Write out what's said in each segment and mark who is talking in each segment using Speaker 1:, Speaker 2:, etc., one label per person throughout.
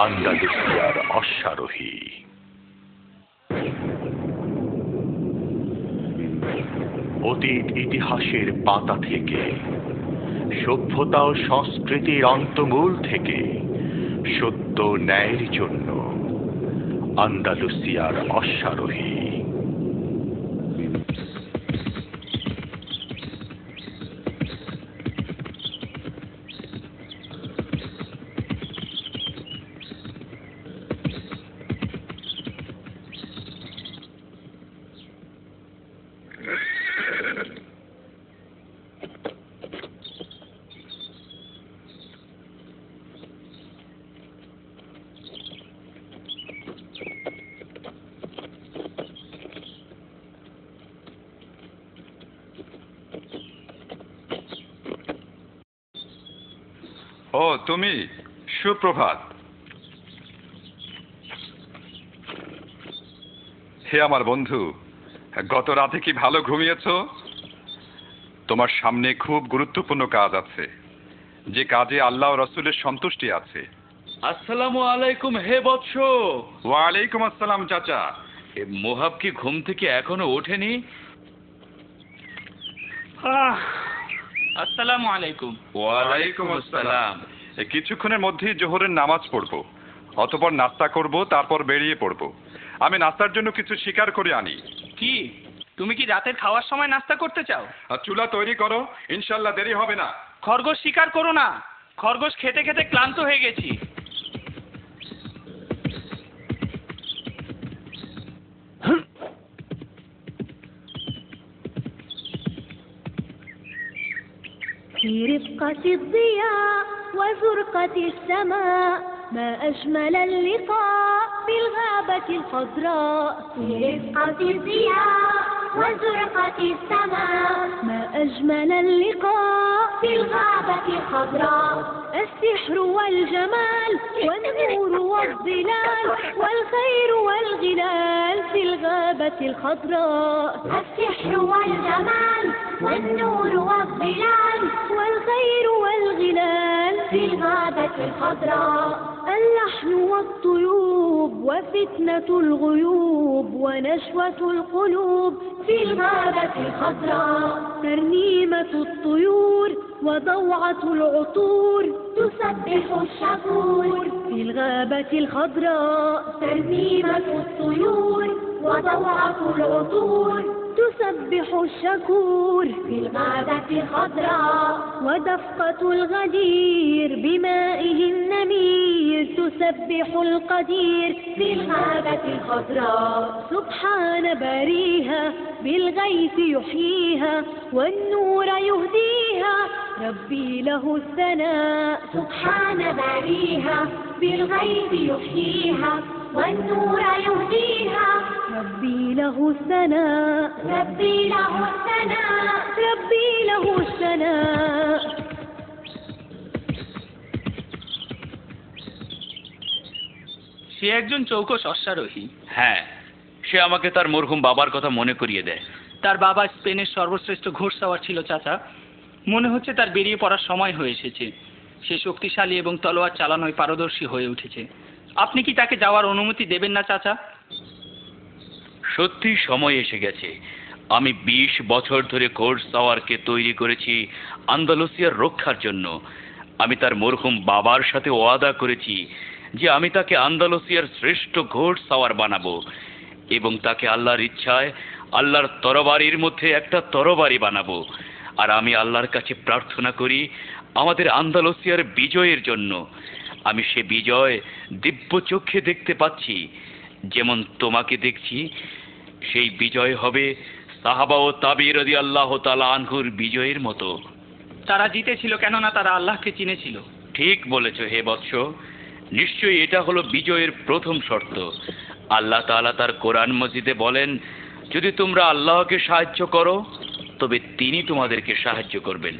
Speaker 1: আন্দালুসিয়ার অশ্বারোহী। অতীত ইতিহাসের পাতা থেকে, সভ্যতা ও সংস্কৃতির অন্তমূল থেকে সত্য ন্যায়ের জন্য আন্দালুসিয়ার অশ্বারোহী।
Speaker 2: ও তুমি, সুপ্রভাত। হে আমার বন্ধু, গত রাতে কি ভালো ঘুমিয়েছো? তোমার সামনে খুব গুরুত্বপূর্ণ কাজ আছে, যে কাজে আল্লাহ ও রাসূলের সন্তুষ্টি আছে।
Speaker 3: আসসালামু আলাইকুম হে বৎস।
Speaker 2: ওয়ালাইকুম আসসালাম চাচা।
Speaker 3: মোহাব কি ঘুম থেকে এখনো ওঠেনি? আসসালামু আলাইকুম।
Speaker 2: ওয়ালাইকুম আসসালাম। কিছুক্ষণের মধ্যেই জোহরের নামাজ পড়বো, অতঃপর নাস্তা করব, তারপর বেরিয়ে পড়বো। আমি নাস্তার জন্য কিছু শিকার করে আনি।
Speaker 3: কি তুমি কি রাতের খাওয়ার সময় নাস্তা করতে চাও?
Speaker 2: আর চুলা তৈরি করো, ইনশাল্লাহ দেরি হবে না।
Speaker 3: খরগোশ শিকার করো না, খরগোশ খেতে খেতে ক্লান্ত হয়ে গেছি।
Speaker 4: في رفقة الضياء وزرقة السماء ما أجمل اللقاء بالغابة الخضراء. في رفقة الضياء وزرقة السماء ما أجمل اللقاء بالغابة الخضراء. السحر والجمال والنور والظلال والخير والغلال في الغابة الخضراء. السحر والجمال والنور والظلال والخير والغلال في الغابة الخضراء. اللحن والطيوب وفتنة الغيوب ونشوة القلوب في الغابة الخضراء. ترنيمة الطيور وضوعة العطور تسبح الشكور في الغابة الخضراء. ترنيمة الطيور وضوعة العطور تسبح الشكور في الغابة الخضراء. ودفقة الغدير بمائه النمير تسبح القدير في الغابة الخضراء. سبحان باريها بالغيث يحييها والنور يهديها ربي له الثناء. سبحان باريها بالغيث يحييها والنور يهديها ربي له الثناء. ربي له الثناء. ربي له الثناء.
Speaker 3: সে একজন চৌকস অশ্বারোহী। হ্যাঁ, সে আমাকে তার মরহুম বাবার কথা মনে করিয়ে দেয়। তার বাবা স্পেনের সর্বশ্রেষ্ঠ ঘোড়সাওয়ার ছিল চাচা। মনে হচ্ছে তার বেরিয়ে পড়ার সময় হয়ে এসেছে। সে শক্তিশালী এবং তলোয়ার চালানোয় পারদর্শী হয়ে উঠেছে। আপনি কি তাকে যাওয়ার অনুমতি দেবেন না চাচা? সত্যি সময় এসে গেছে। আমি 20 বছর ধরে ঘোড়সাওয়ারকে তৈরি করেছি আন্দালুসিয়ার রক্ষার জন্য। আমি তার মরহুম বাবার সাথে ওয়াদা করেছি যে আমি তাকে আন্দালুসিয়ার শ্রেষ্ঠ ঘোড়সাওয়ার বানাবো এবং তাকে আল্লাহর ইচ্ছায় আল্লাহর তরবারির মধ্যে একটা তরবারি বানাবো। আর আমি আল্লাহর কাছে প্রার্থনা করি আমাদের আন্দালুসিয়ার বিজয়ের জন্য। আমি সে বিজয় দিব্য চোখে দেখতে পাচ্ছি, যেমন তোমাকে দেখছি। সেই বিজয় হবে সাহাবা ও তাবী রাদিয়াল্লাহু তাআলা আনহুর বিজয়ের মতো। তারা জিতেছিল কেননা তারা আল্লাহকে চিনেছিল। ঠিক বলেছ হে বৎস। নিশ্চয়ই এটা হলো বিজয়ের প্রথম শর্ত। আল্লাহ তাআলা তার কোরআন মজিদে বলেন, যদি তোমরা আল্লাহকে সাহায্য করো তবে তিনি তোমাদেরকে সাহায্য করবেন।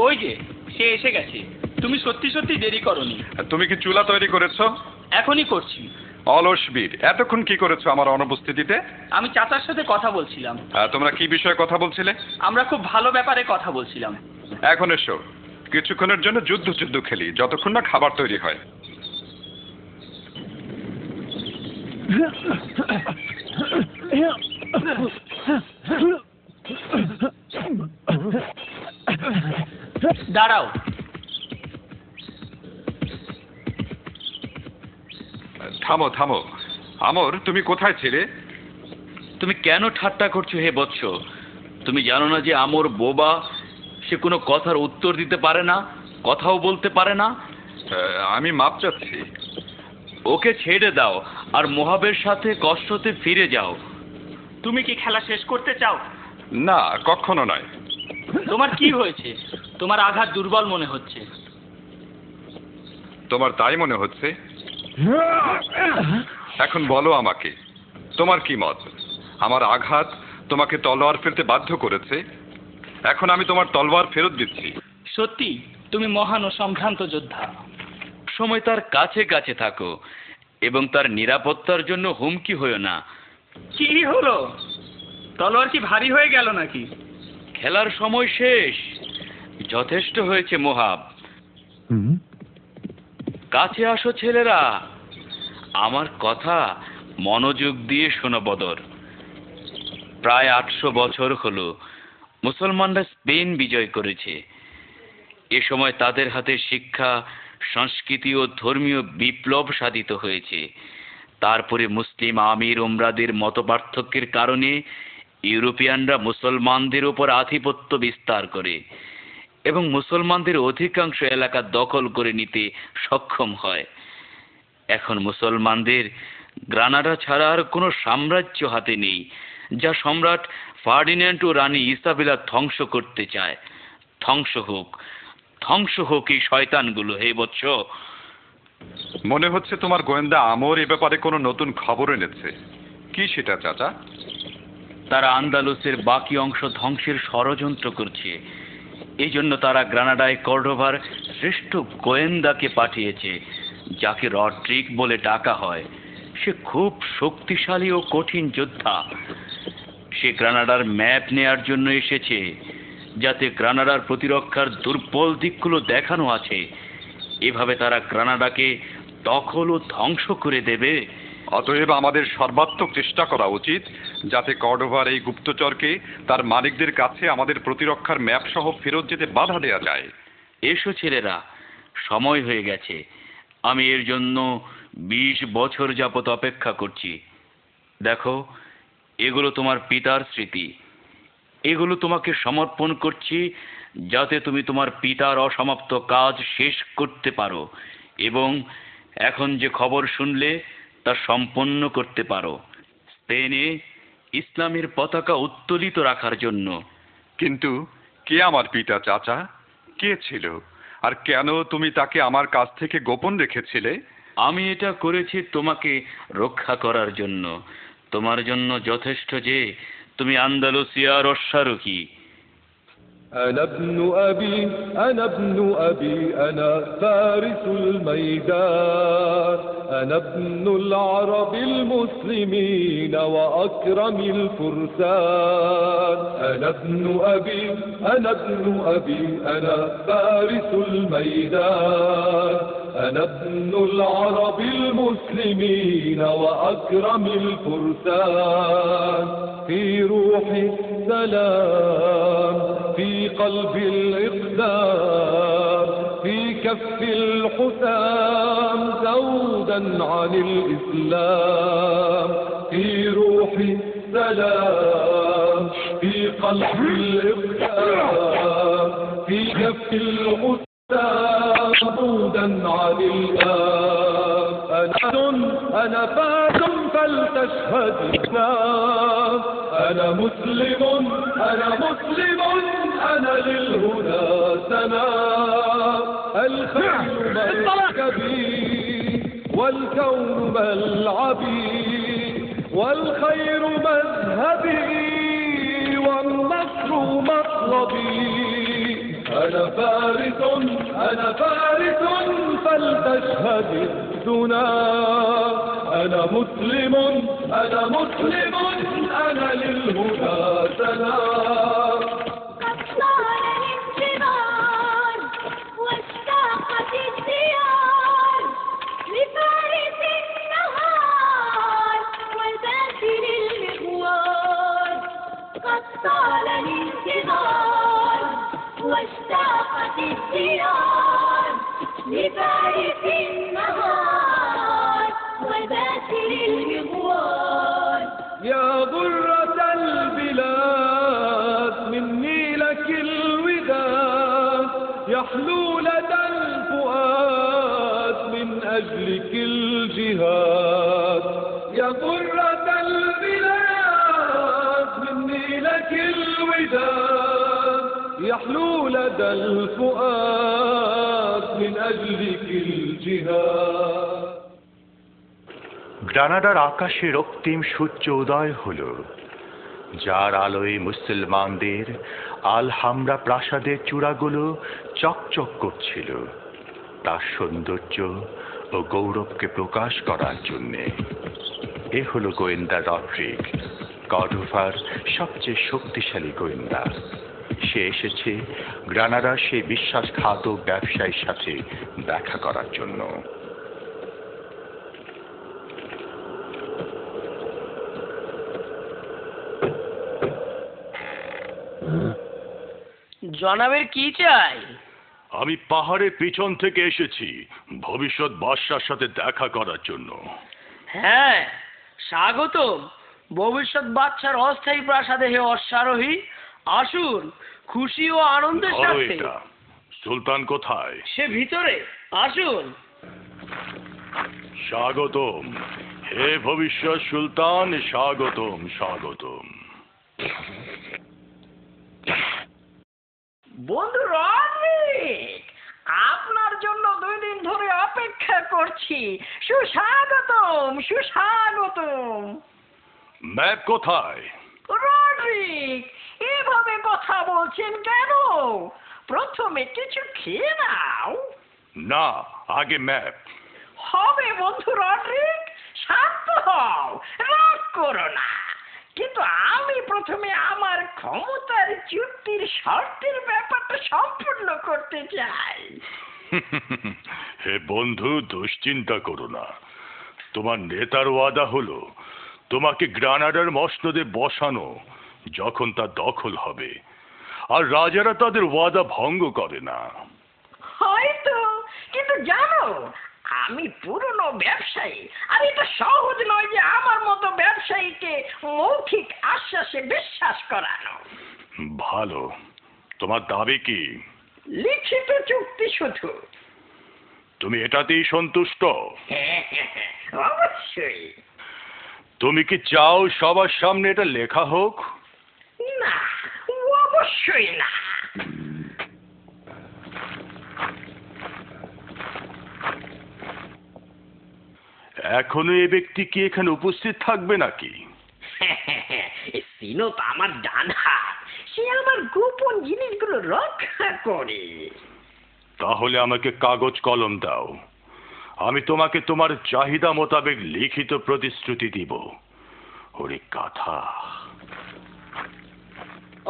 Speaker 3: ওই যে সে এসে গেছে। তুমি সত্যি সত্যি দেরি করনি।
Speaker 2: তুমি কি চুলা তৈরি করেছো?
Speaker 3: এখনই করছি।
Speaker 2: অলস বীর, এতক্ষণ কি করেছো আমার অনুপস্থিতিতে?
Speaker 3: আমি চাচার সাথে কথা বলছিলাম।
Speaker 2: তোমরা কি বিষয়ে কথা বলছিলে?
Speaker 3: আমরা খুব ভালো ব্যাপারে কথা বলছিলাম।
Speaker 2: এখন এসো, কিছুক্ষণের জন্য যুদ্ধ খেলি, যতক্ষণ না খাবার তৈরি হয়।
Speaker 5: দাঁড়াও।
Speaker 2: থামো থামো। আমর, তুমি কোথায় ছিলে?
Speaker 3: তুমি কেন ঠাট্টা করছো হে বৎস? তুমি জানো না যে আমর বোবা, সে কোনো কথার উত্তর দিতে পারে না, কথাও বলতে পারে না?
Speaker 2: আমি মাপ চাচ্ছি।
Speaker 3: ওকে ছেড়ে দাও আর মোহাবের সাথে কষ্টতে ফিরে যাও।
Speaker 5: তুমি কি খেলা শেষ করতে চাও?
Speaker 2: না, কখনো নয়।
Speaker 5: তোমার কি হয়েছে? তোমার আঘাত দুর্বল মনে হচ্ছে।
Speaker 2: তোমার তাই মনে হচ্ছে? এখন বলো আমাকে, তোমার কি মত? আমার আঘাত তোমাকে তলোয়ার ফেলতে বাধ্য করেছে, এখন আমি তোমার তলোয়ার ফেরত দিচ্ছি।
Speaker 5: সত্যি তুমি মহান ও সম্ভ্রান্ত যোদ্ধা।
Speaker 3: সময় তার কাছে কাছে থাকো এবং তার নিরাপত্তার জন্য হুমকি হয়েও না।
Speaker 5: কি হলো? তলোয়ার কি ভারী হয়ে গেল নাকি?
Speaker 3: খেলার সময় শেষ, যথেষ্ট হয়েছে মোহাব। কাছে আসো ছেলেরা, আমার কথা মনোযোগ দিয়ে শোনো বদর। প্রায় 800 বছর হলো মুসলমানরা স্পেন বিজয় করেছে। এ সময় তাদের হাতে শিক্ষা, সংস্কৃতি ও ধর্মীয় বিপ্লব সাধিত হয়েছে। তারপরে মুসলিম আমির ওমরাদের মতপার্থক্যের কারণে ইউরোপিয়ানরা মুসলমানদের উপর আধিপত্য বিস্তার করে এবং মুসলমানদের অধিকাংশ এলাকা দখল করে নিতে সক্ষম হয়। এখন মুসলমানদের গ্রানাডা ছাড়া আর কোনো সাম্রাজ্য হাতে নেই যা সম্রাট ফার্ডিন্যান্ড ও রানী ইসাবেলা ধ্বংস করতে চায়। ধ্বংস হোক এই শয়তানগুলো হে বৎস।
Speaker 2: মনে হচ্ছে তোমার গোয়েন্দা আমর এ ব্যাপারে কোনো নতুন খবর এনেছে। কি সেটা চাচা?
Speaker 3: তারা আন্দালুসের বাকি অংশ ধ্বংসের ষড়যন্ত্র করছে। এই জন্য তারা গ্রানাডায় কর্ডোভার শ্রেষ্ঠ গোয়েন্দাকে পাঠিয়েছে, যাকে রড্রিক বলে ডাকা হয়। সে খুব শক্তিশালী ও কঠিন যোদ্ধা। সে গ্রানাডার ম্যাপ নেয়ার জন্য এসেছে, যাতে গ্রানাডার প্রতিরক্ষার দুর্বল দিকগুলো দেখানো আছে। এভাবে তারা গ্রানাডাকে দখল ও ধ্বংস করে দেবে।
Speaker 2: অতএব আমাদের সর্বাত্মক চেষ্টা করা উচিত যাতে কর্ডোভার এই গুপ্তচরকে তার মালিকদের কাছে আমাদের প্রতিরক্ষার ম্যাপ সহ ফেরত যেতে বাধা দেয়া যায়।
Speaker 3: এসো ছেলেরা, সময় হয়ে গেছে। আমি এর জন্য 20 বছর যাবত অপেক্ষা করছি। দেখো, এগুলো তোমার পিতার স্মৃতি। এগুলো তোমাকে সমর্পণ করছি যাতে তুমি তোমার পিতার অসমাপ্ত কাজ শেষ করতে পারো এবং এখন যে খবর শুনলে তা সম্পন্ন করতে পারো। স্পেনে ইসলামের পতাকা উত্তোলিত রাখার জন্য।
Speaker 2: কিন্তু কে আমার পিতা চাচা? কে ছিল? আর কেন তুমি তাকে আমার কাছ থেকে গোপন রেখেছিলে?
Speaker 3: আমি এটা করেছি তোমাকে রক্ষা করার জন্য। তোমার জন্য যথেষ্ট যে তুমি আন্দালুসিয়ার অশ্বারোহী।
Speaker 6: أنا ابن أبي أنا ابن أبي أنا فارس الميدان أنا ابن العرب المسلمين وأكرم الفرسان أنا ابن أبي أنا ابن أبي أنا فارس الميدان أنا ابن العرب المسلمين وأكرم الفرسان في روحي السلام في قلب الإقدام في كف الحسام زودا عن الإسلام في روحي سلام في قلب الإقدام في كف الحسام زودا عن الإسلام أنا فات فلتشهد الإسلام أنا مسلم أنا للهدى سلام الخير مركبي والكون ملعبي والخير مذهبي والنصر مطلبي أنا فارس فلتشهد الدنا أنا مسلم أنا للهدى سلام
Speaker 4: قد طال الانتظار واشتاقت الديار لفارس النهار فارق النهار وذاكر المغوار
Speaker 6: يا ضرة البلاد مني لك الوداد يحلو لدى الفؤاد من أجلك الجهاد يا ضرة البلاد مني لك الوداد يحلو لدى الفؤاد من أجلك الجهاد
Speaker 1: গ্রানাডার আকাশে রক্তিম সূর্য উদয় হলো, যার আলোয় মুসলমানদের আল-হামরা প্রাসাদের চূড়াগুলো চকচক করছিল তার সৌন্দর্য ও গৌরবকে প্রকাশ করার জন্যে। এ হলো গোয়েন্দা রড্রিক, কর্ডোভার সবচেয়ে শক্তিশালী গোয়েন্দা। সে এসেছে গ্রানাডার সেই বিশ্বাসঘাতক ব্যবসায়ীর সাথে দেখা করার জন্য।
Speaker 5: জনাবের কি চাই?
Speaker 1: আমি পাহাড়ের পিছন থেকে এসেছি ভবিষ্যৎ বাদশার সাথে দেখা করার জন্য।
Speaker 5: হ্যাঁ, স্বাগতম ভবিষ্যৎ বাদশার অস্থায়ী প্রাসাদে হে অশ্বারোহী। আসুন খুশি ও আনন্দের
Speaker 1: ধরো
Speaker 5: সাথে।
Speaker 1: এটা। সুলতান কোথায়?
Speaker 5: সে ভিতরে, আসুন।
Speaker 1: স্বাগতম হে ভবিষ্যৎ সুলতান, স্বাগতম স্বাগতম।
Speaker 5: বন্ধু রড্রিক, আপনার জন্য 2 দিন ধরে অপেক্ষা করছি। সুস্বাগতম সুস্বাগতম।
Speaker 1: ম্যাপ কোথায়?
Speaker 5: রড্রিক, এভাবে কথা বলছেন কেন? প্রথমে কিছু খেয়ে নাও।
Speaker 1: না, আগে ম্যাপ।
Speaker 5: হবে বন্ধু রড্রিক, শান্ত হও, রাগ করো না। কিন্তু আমি প্রথমে আমার ক্ষমতার চুক্তির শর্তের ব্যাপারটা সম্পূর্ণ করতে চাই।
Speaker 1: হে বন্ধু, দুশ্চিন্তা করো না। তোমার নেতার ওয়াদা হলো তোমাকে গ্রানাডার মসনদে বসানো যখন তা দখল হবে, আর রাজারা তাদের ওয়াদা ভঙ্গ করে না।
Speaker 5: হয়তো, কিন্তু জানো আমি পুরনো ব্যবসায়ী, আর এটা সহজ নয় যে আমার মতো ব্যবসায়ীকে মৌখিক আশ্বাসে বিশ্বাস করানো।
Speaker 1: ভালো, তোমার দাবি কি?
Speaker 5: লিখিত চুক্তি শুধু।
Speaker 1: তুমি এটাতেই সন্তুষ্ট?
Speaker 5: অবশ্যই।
Speaker 1: তুমি কি চাও সবার সামনে এটা লেখা হোক?
Speaker 5: না, অবশ্যই না।
Speaker 1: এখনো এ ব্যক্তি কি এখানে উপস্থিত থাকবে নাকি?
Speaker 5: সিনত আমার ডান হাত, সে আমার গোপন জিনিসগুলো রক্ষা করে।
Speaker 1: তাহলে আমাকে কাগজ কলম দাও, আমি তোমাকে তোমার চাহিদা মোতাবেক লিখিত প্রতিশ্রুতি দিব। ওরে গাধা!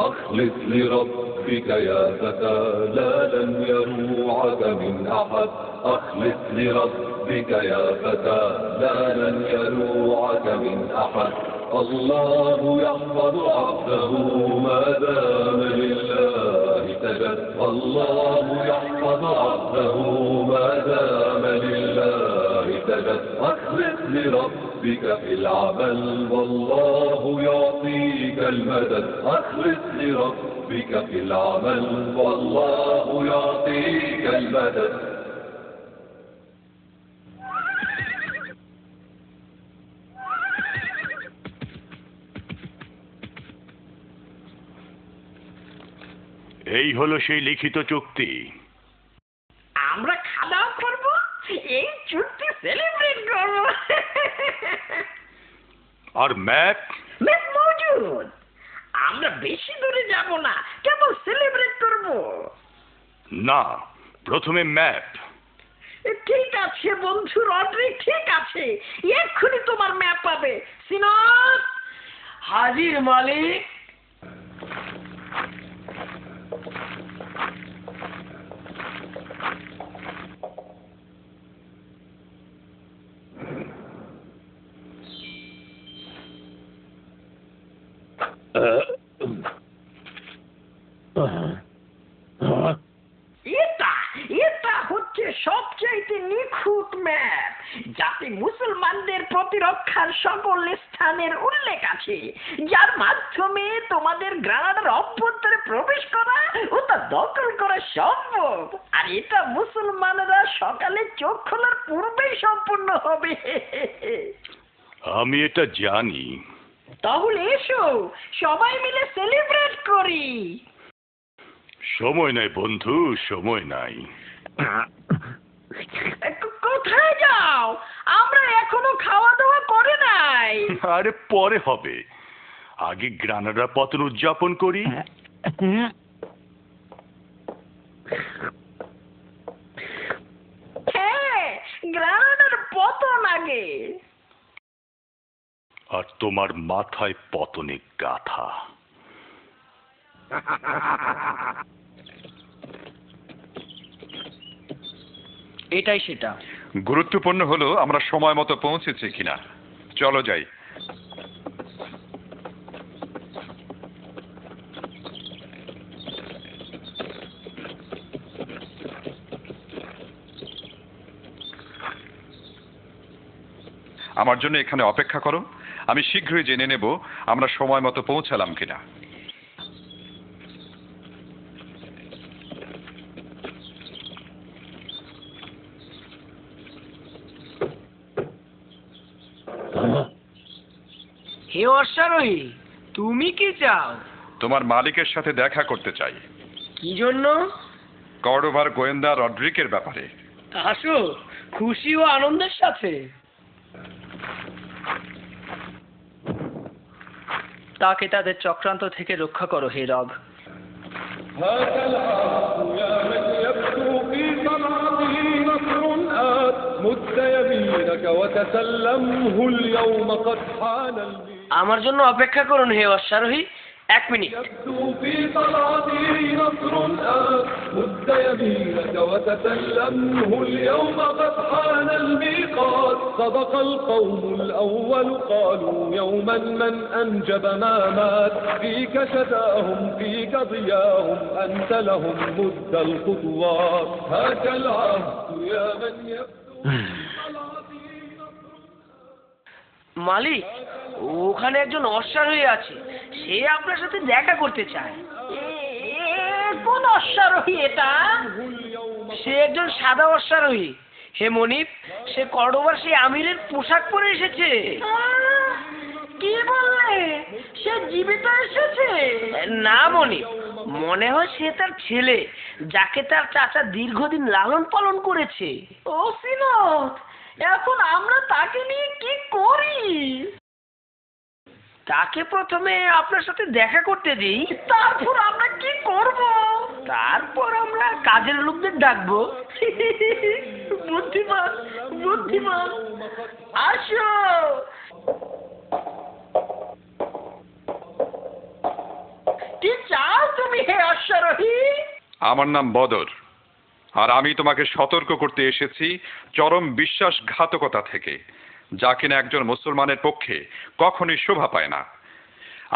Speaker 6: أخلص لربك يا فتى لا لن يروعك من أحد أخلص لربك يا فتى لا لن يروعك من أحد الله يحفظ عبده ما دام لله سجد الله يحفظ عبده ما دام لله سجد أخلص لربك في العمل والله يعطيك المدد أخلص لربك في العمل والله يعطيك المدد
Speaker 1: এই হলো সেই লিখিত চুক্তি।
Speaker 5: আমরা খাওয়া করব, এই চুক্তি সেলিব্রেট করব।
Speaker 1: আর ম্যাপ?
Speaker 5: ম্যাপ মজুদ। আমরা বেশি দূরে যাব না, কেবল সেলিব্রেট করব।
Speaker 1: না, প্রথমে ম্যাপ।
Speaker 5: ঠিক আছে বন্ধু রড্রিক, ঠিক আছে, এক্ষুনি তোমার ম্যাপ পাবে। সিনত হাজির মালিক। এটা এটা হচ্ছে সবচাইতে নিখুঁত ম্যাপ, যাতে মুসলমানদের প্রতিরক্ষার সকল স্থানের উল্লেখ আছে, যার মাধ্যমে তোমাদের গ্রানাডার অভ্যন্তরে প্রবেশ করা ও তা দখল করা সম্ভব। আর এটা মুসলমানরা সকালে চোখ খোলার পূর্বেই সম্পূর্ণ হবে।
Speaker 1: আমি এটা জানি।
Speaker 5: তাহলে এসো সবাই মিলে সেলিব্রেট করি।
Speaker 1: সময় নাই বন্ধু, সময় নাই।
Speaker 5: কোথায় যাও? আমরা এখনো খাওয়া দাওয়া করে নাই।
Speaker 1: আরে পরে হবে, আগে গ্রানাডা পতন উদযাপন করি।
Speaker 5: হ্যাঁ, গ্রানাডার পতন আগে।
Speaker 1: আর তোমার মাথায় পতনে গাথা।
Speaker 7: এটাই সেটা।
Speaker 2: গুরুত্বপূর্ণ হলো আমরা সময় মতো পৌঁছেছি কিনা। চলো যাই। আমার জন্য এখানে অপেক্ষা করো, আমি শীঘ্রই জেনে নেব আমরা সময় মতো পৌঁছালাম কিনা।
Speaker 7: হে অশ্বারোহী, তুমি কি চাও?
Speaker 2: তোমার মালিকের সাথে দেখা করতে চাই।
Speaker 7: কি জন্য?
Speaker 2: কর্ডোভার গোয়েন্দা রড্রিকের ব্যাপারে।
Speaker 7: আসো, খুশি ও আনন্দের সাথে। তাকে তাদের চক্রান্ত থেকে রক্ষা করো হে রব।
Speaker 6: هذا العهد يا من يبدو في صنعته نصر آت مد يمينك وتسلمه اليوم قد حان الميعاد
Speaker 7: আমার জন্য অপেক্ষা করুন হে অশ্বারোহী, 1 মিনিট।
Speaker 6: يبدو في صنعته نصر آت مد يمينك وتسلمه اليوم قد حان الميقات صدق القوم الأول قالوا يوما من أنجب ما مات فيك شتاهم فيك ضياهم أنت لهم مد الخطوات هذا العهد يا من يبدو في صنعته
Speaker 7: মালিক, ওখানে একজন অশ্বারোহী আছে, সে আপনার সাথে দেখা করতে চায়।
Speaker 5: কোন অশ্বারোহী এটা?
Speaker 7: সে একজন সাদা অশ্বারোহী হে মনিব। সে কর্ডোবার সেই আমিরের পোশাক পরে এসেছে।
Speaker 5: কি বলে? সে জীবিত এসেছে?
Speaker 7: না মনিব, মনে হয় সে তার ছেলে, যাকে তার চাচা দীর্ঘদিন লালন পালন করেছে।
Speaker 5: ও সিনত, এখন আমরা তাকে নিয়ে কি করি?
Speaker 7: তাকে প্রথমে আপনার সাথে দেখা করতে দিই,
Speaker 5: তারপর আমরা কি করব?
Speaker 7: তারপর আমরা কাজের লোকদের ডাকবো।
Speaker 5: বুদ্ধিমান, বুদ্ধিমান, আসো। কি চাও তুমি হে অশ্বারোহী?
Speaker 2: আমার নাম বদর, আর আমি তোমাকে সতর্ক করতে এসেছি চরম বিশ্বাসঘাতকতা থেকে, যা কিনা একজন মুসলমানের পক্ষে কখনোই শোভা পায় না।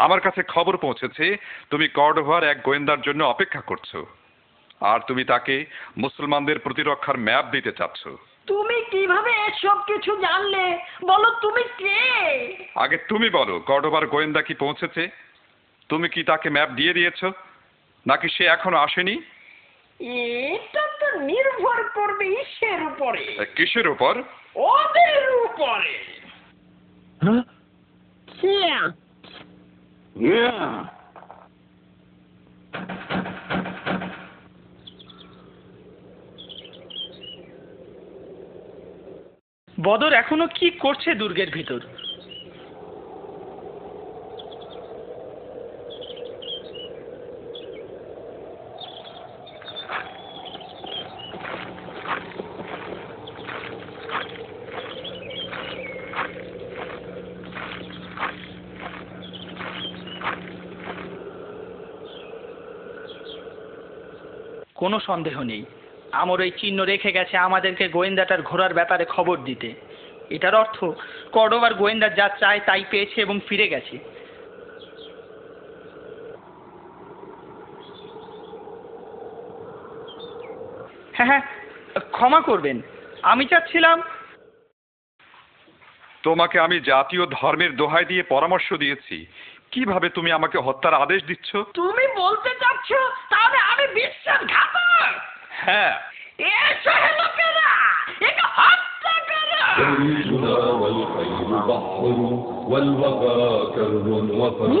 Speaker 2: আমার কাছে খবর পৌঁছেছে তুমি কর্ডোভার এক গোয়েন্দার জন্য অপেক্ষা করছো, আর তুমি তাকে মুসলমানদের প্রতিরক্ষার ম্যাপ দিতে চাচ্ছ।
Speaker 5: তুমি কিভাবে এসব কিছু জানলে? বলো তুমি কে?
Speaker 2: আগে তুমি বলো, কর্ডোভার গোয়েন্দা কি পৌঁছেছে? তুমি কি তাকে ম্যাপ দিয়ে দিয়েছো, নাকি সে এখনো আসেনি?
Speaker 5: এটা তো নির্ভর করবে ইসের উপরে।
Speaker 2: কিসের উপর?
Speaker 5: ওদের উপরে।
Speaker 7: বদর এখনো কি করছে দুর্গের ভিতর? কোনো সন্দেহ নেই, আমর এই চিহ্ন রেখে গেছে আমাদেরকে গোয়েন্দাটার ঘোরার ব্যাপারে খবর দিতে। এটার অর্থ কর্ডোভার গোয়েন্দা যা চায় তাই পেয়েছে এবং ফিরে গেছে। হ্যাঁ হ্যাঁ, ক্ষমা করবেন, আমি চাচ্ছিলাম
Speaker 2: তোমাকে আমি জাতীয় ধর্মের দোহাই দিয়ে পরামর্শ দিয়েছি, কিভাবে তুমি আমাকে হত্যার আদেশ দিচ্ছ?
Speaker 5: তুমি বলতে চাচ্ছ তাহলে আমি বিশ্বাসঘাতক?
Speaker 2: হ্যাঁ।
Speaker 5: এসো হে লোকেরা, একে হত্যা করো।
Speaker 6: سيفنا والخير بحر والوفا كر وفر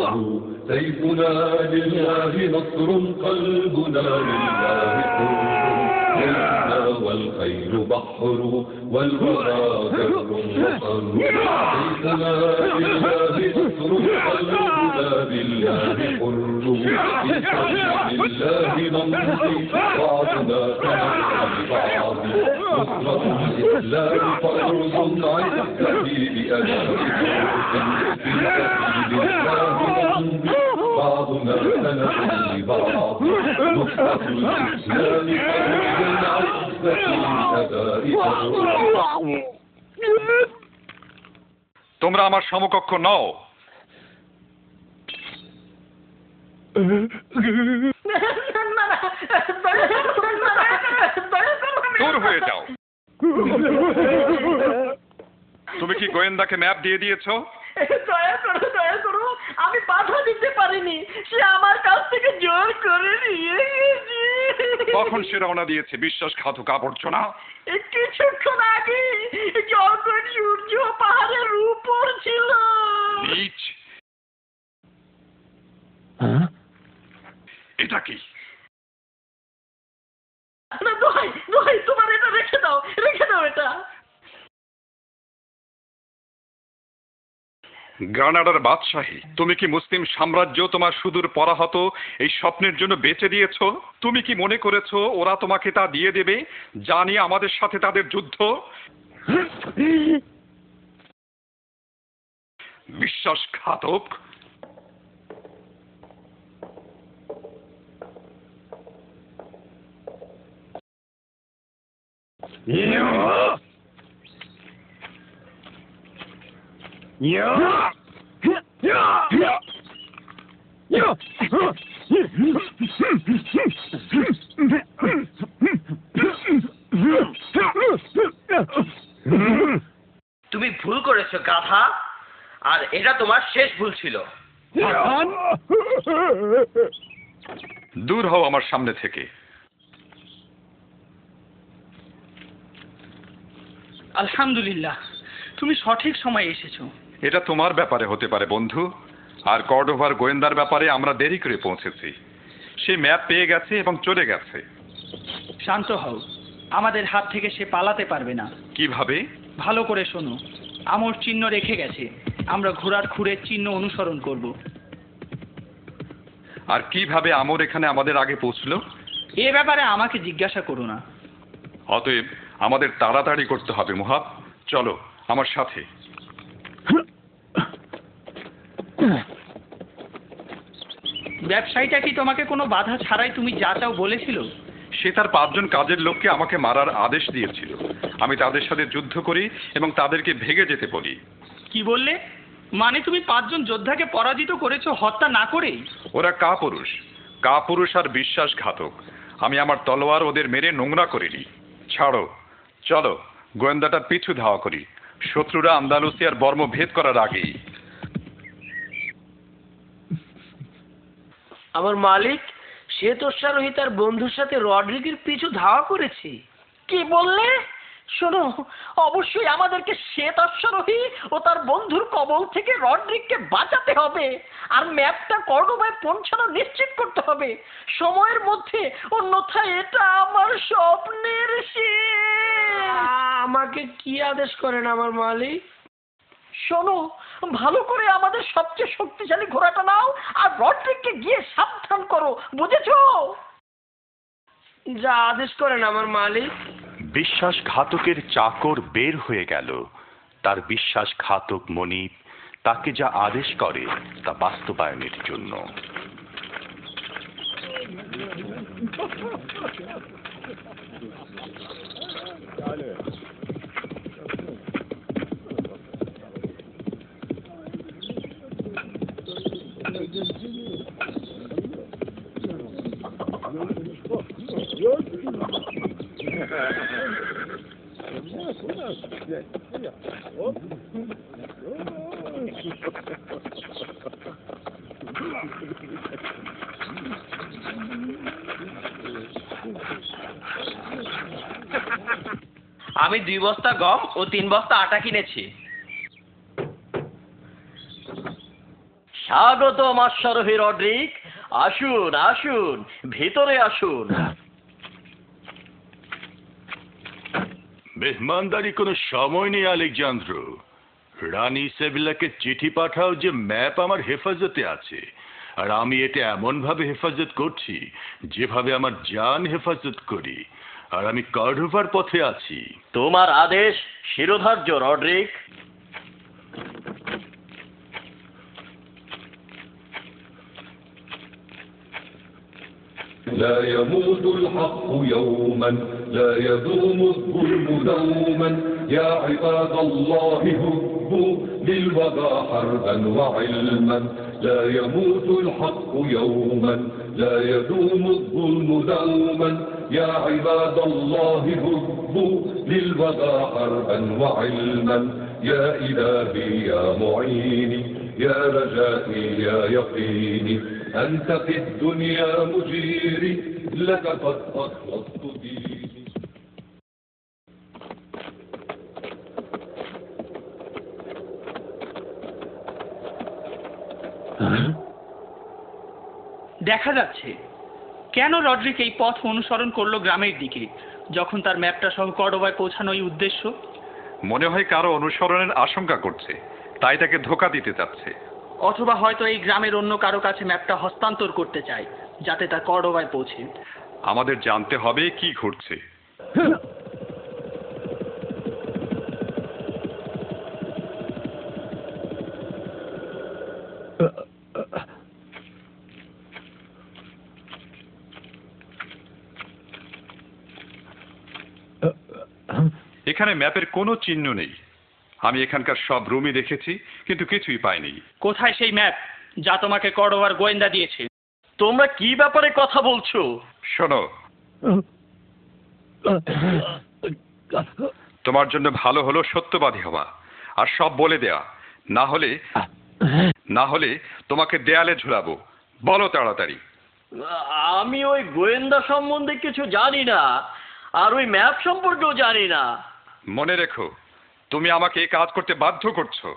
Speaker 6: سيفنا لله نصر قلبنا لله حر سيفنا والخير بحر والوفا كر وفر سيفنا لله نصر قلبنا لله حر لله نمضي بعضنا كنحر بعض نصرة الإسلام فرض عزتي بأداء في سبيل الله نمضي بعضنا كنحر بعض نصرة الإسلام فرض عزتي بأداء
Speaker 2: তোমরা আমার সমকক্ষ নও। দূর হয়ে যাও। তুমি কি গোয়েন্দাকে ম্যাপ দিয়ে দিয়েছো?
Speaker 5: দয়া করো, আমি বাধা দিতে পারিনি, সে আমার কাছ থেকে জোর করে নিয়ে গেছে।
Speaker 2: কখন সে রওনা দিয়েছে? বিশ্বাসঘাতক আবর্জনা।
Speaker 5: কিছুক্ষণ আগে যখন সূর্য পাহাড়ের উপর ছিল।
Speaker 2: নীচ। এটা কি?
Speaker 5: না, দোহাই তোমার এটা রেখে দাও এটা।
Speaker 2: গ্রানাডার বাদশাহী, তুমি কি মুসলিম সাম্রাজ্য তোমার সুদূর পরাহত এই স্বপ্নের জন্য বেচে দিয়েছো? তুমি কি মনে করেছো ওরা তোমাকে তা দিয়ে দেবে, যা নিয়ে আমাদের সাথে তাদের যুদ্ধ? বিশ্বাসঘাতক।
Speaker 8: তুমি ভুল করেছো গাধা, আর এটা তোমার শেষ ভুল ছিল।
Speaker 2: দূর হও আমার সামনে থেকে।
Speaker 7: আলহামদুলিল্লাহ, তুমি সঠিক সময়ে এসেছো।
Speaker 2: এটা তোমার ব্যাপারে হতে পারে বন্ধু, আর কর্ডোভার গোয়েন্দার ব্যাপারে আমরা দেরি করে পৌঁছেছি। সে ম্যাপ পেয়ে গেছে এবং চলে গেছে।
Speaker 7: শান্ত হও, আমাদের হাত থেকে সে পালাতে পারবে না।
Speaker 2: কিভাবে?
Speaker 7: ভালো করে শোনো, আমর চিহ্ন রেখে গেছে, আমরা ঘোড়ার খুরের চিহ্ন অনুসরণ করব।
Speaker 2: আর কিভাবে আমর এখানে আমাদের আগে পৌঁছলো?
Speaker 7: এ ব্যাপারে আমাকে জিজ্ঞাসা করো না।
Speaker 2: অতএব আমাদের তাড়াতাড়ি করতে হবে মুহাব, চলো আমার সাথে।
Speaker 7: ব্যবসায়ীটা কি তোমাকে কোনো বাধা ছাড়াই তুমি যা চাও বলেছিল?
Speaker 2: সে তার 5 জন কাজের লোককে আমাকে মারার আদেশ দিয়েছিল। আমি তাদের সাথে যুদ্ধ করি এবং তাদেরকে ভেগে যেতে বলি।
Speaker 7: কি বললে? মানে তুমি 5 জন যোদ্ধাকে পরাজিত করেছো হত্যা না করেই?
Speaker 2: ওরা কাপুরুষ আর বিশ্বাসঘাতক। আমি আমার তলোয়ার ওদের মেরে নোংরা করিনি। ছাড়ো, চলো গোয়েন্দাটার পিছু ধাওয়া করি, শত্রুরা আন্দালুসিয়ার বর্ম ভেদ করার আগেই।
Speaker 8: আমার মালিক শ্বেত অশ্বারোহী তার বন্ধুর সাথে রড্রিগের পিছু ধাওয়া করেছে।
Speaker 5: কি বললে? শোনো, অবশ্যই আমাদেরকে শ্বেত অশ্বারোহী ও তার বন্ধুর কবল থেকে রড্রিগকে বাঁচাতে হবে, আর ম্যাপটা কর্ডোবায় পৌঁছানো নিশ্চিত করতে হবে সময়ের মধ্যে, অন্যথায় এটা আমার স্বপ্নের শেষ।
Speaker 8: আমাকে কি আদেশ করেন আমার মালিক?
Speaker 5: শোনো, ভালো করে আমাদের সবচেয়ে শক্তিশালী ঘোড়াটা নাও আর রড্রিগকে গিয়ে সাবধান করো, বুঝেছো?
Speaker 8: যা আদেশ করেন আমার মালিক।
Speaker 1: বিশ্বাসঘাতকের চাকর বের হয়ে গেল। তার বিশ্বাসঘাতক মনিব তাকে যা আদেশ করে তা বাস্তবায়নের জন্য।
Speaker 8: আমি 2 বস্তা গম ও 3 বস্তা আটা কিনেছি। স্বাগতম অশ্বারোহী রড্রিক, আসুন আসুন, ভিতরে আসুন।
Speaker 1: মেহমানদারি কোনো সময় নেই আলেকজান্দ্র। রানী ইসাবেলাকে চিঠি পাঠাও যে ম্যাপ আমার হেফাজতে আছে, আর আমি এটা এমনভাবে হেফাজত করছি যেভাবে আমার জান হেফাজত করি, আর আমি কর্ডোভার পথে আছি।
Speaker 8: তোমার আদেশ শিরোধার্য রড্রিক।
Speaker 6: لا يموت الحق يوما لا يدوم الظلم دوما يا عباد الله هبوا للوغى حربا وعلما لا يموت الحق يوما لا يدوم الظلم دوما يا عباد الله هبوا للوغى حربا وعلما يا إلهي يا معيني يا رجائي يا يقيني أنت في الدنيا مجيري لك قد أخلصت ديني
Speaker 7: দেখা যাচ্ছে কেন রড্রিক এই পথ অনুসরণ করলো গ্রামের দিকে, যখন তার ম্যাপটা সহ কর্ডোবায় পৌঁছানোই উদ্দেশ্য।
Speaker 2: মনে হয় কারো অনুসরণের আশঙ্কা করছে, তাই তাকে ধোঁকা দিতে চাচ্ছে।
Speaker 7: অথবা হয়তো এই গ্রামের অন্য কারো কাছে ম্যাপটা হস্তান্তর করতে চায়, যাতে তা কর্ডোবায় পৌঁছে।
Speaker 2: আমাদের জানতে হবে কি ঘটছে। এখানে ম্যাপের কোনো চিহ্ন নেই। আমি এখানকার সব রুমই দেখেছি, কিন্তু কিছুই পাইনি।
Speaker 7: কোথায় সেই ম্যাপ যা তোমাকে কর্ডোবার গোয়েন্দা দিয়েছে?
Speaker 8: তোমরা কি ব্যাপারে কথা বলছো?
Speaker 2: শোনো, তোমার জন্য ভালো হলো সত্যবাদী হওয়া আর সব বলে দেয়া, না হলে তোমাকে দেয়ালে ঝুলাবো। বলো তাড়াতাড়ি।
Speaker 8: আমি ওই গোয়েন্দা সম্বন্ধে কিছু জানি না, আর ওই ম্যাপ সম্পর্কেও জানি না।
Speaker 2: মনে রেখো, তুমি আমাকে এই কাজ করতে বাধ্য করছো।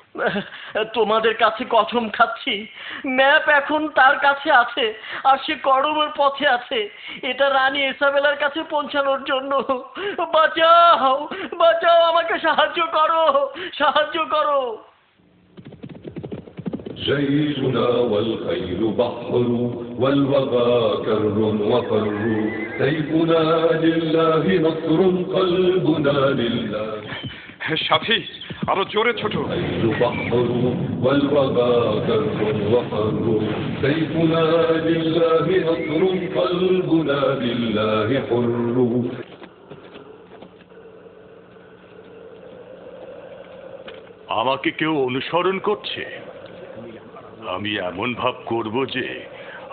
Speaker 8: তোমাদের কাছে কসম খাচ্ছি, ম্যাপ এখন তার কাছে আছে, আর সে কর্ডোবার পথে আছে এটা রানী ইসাবেলার কাছে পৌঁছানোর জন্য। বাঁচাও বাঁচাও, আমাকে সাহায্য করো, সাহায্য করো।
Speaker 6: جيشنا والخيل بحر والوغى كر وفر سيفنا لله نصر قلبنا لله
Speaker 2: সাথী, আরো জোরে ছোট।
Speaker 6: الخيل بحر والوغى كر وفر سيفنا لله نصر قلبنا لله حر
Speaker 1: আমাকে কেউ অনুসরণ করছে। আমি এমন ভাব করব যে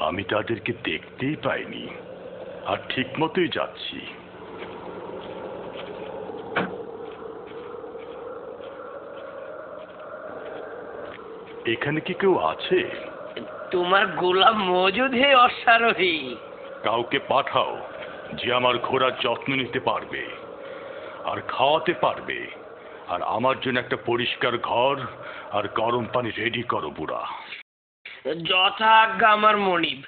Speaker 1: আমি তাদেরকে দেখতেই পাইনি, আর ঠিক মতোই যাচ্ছি। এখানে কি কেউ আছে?
Speaker 8: তোমার গোলাম মজুদ হে অশ্বারোহী।
Speaker 1: কাউকে পাঠাও যে আমার ঘোড়ার যত্ন নিতে পারবে আর খাওয়াতে পারবে, আর আমার জন্য একটা পরিষ্কার ঘর আর গরম পানি রেডি করো বুড়া।
Speaker 8: যথা আজ্ঞা আমার মনিব।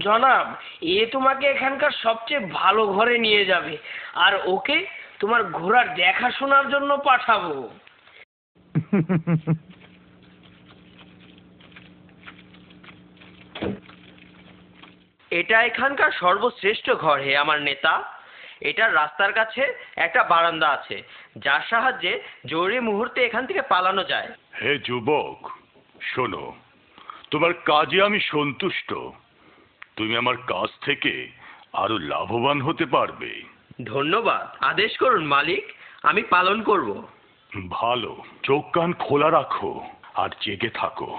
Speaker 8: জনাব, এ তোমাকে এখানকার সবচেয়ে ভালো ঘরে নিয়ে যাবে, আর ওকে তোমার ঘোড়ার দেখাশোনার জন্য পাঠাবো। এটা এখানকার সর্বশ্রেষ্ঠ ঘর হে আমার নেতা। এটার রাস্তার কাছে একটা বারান্দা আছে, যার সাহায্যে জরুরি মুহূর্তে এখান থেকে পালানো যায়।
Speaker 1: হে যুবক, শোনো, তোমার কাজে আমি সন্তুষ্ট। তুমি আমার কাজ থেকে আরো লাভবান হতে পারবে।
Speaker 8: ধন্যবাদ। আদেশ করুন মালিক, আমি পালন করব।
Speaker 1: ভালো, চোখ কান খোলা রাখো আর জেগে থাকো।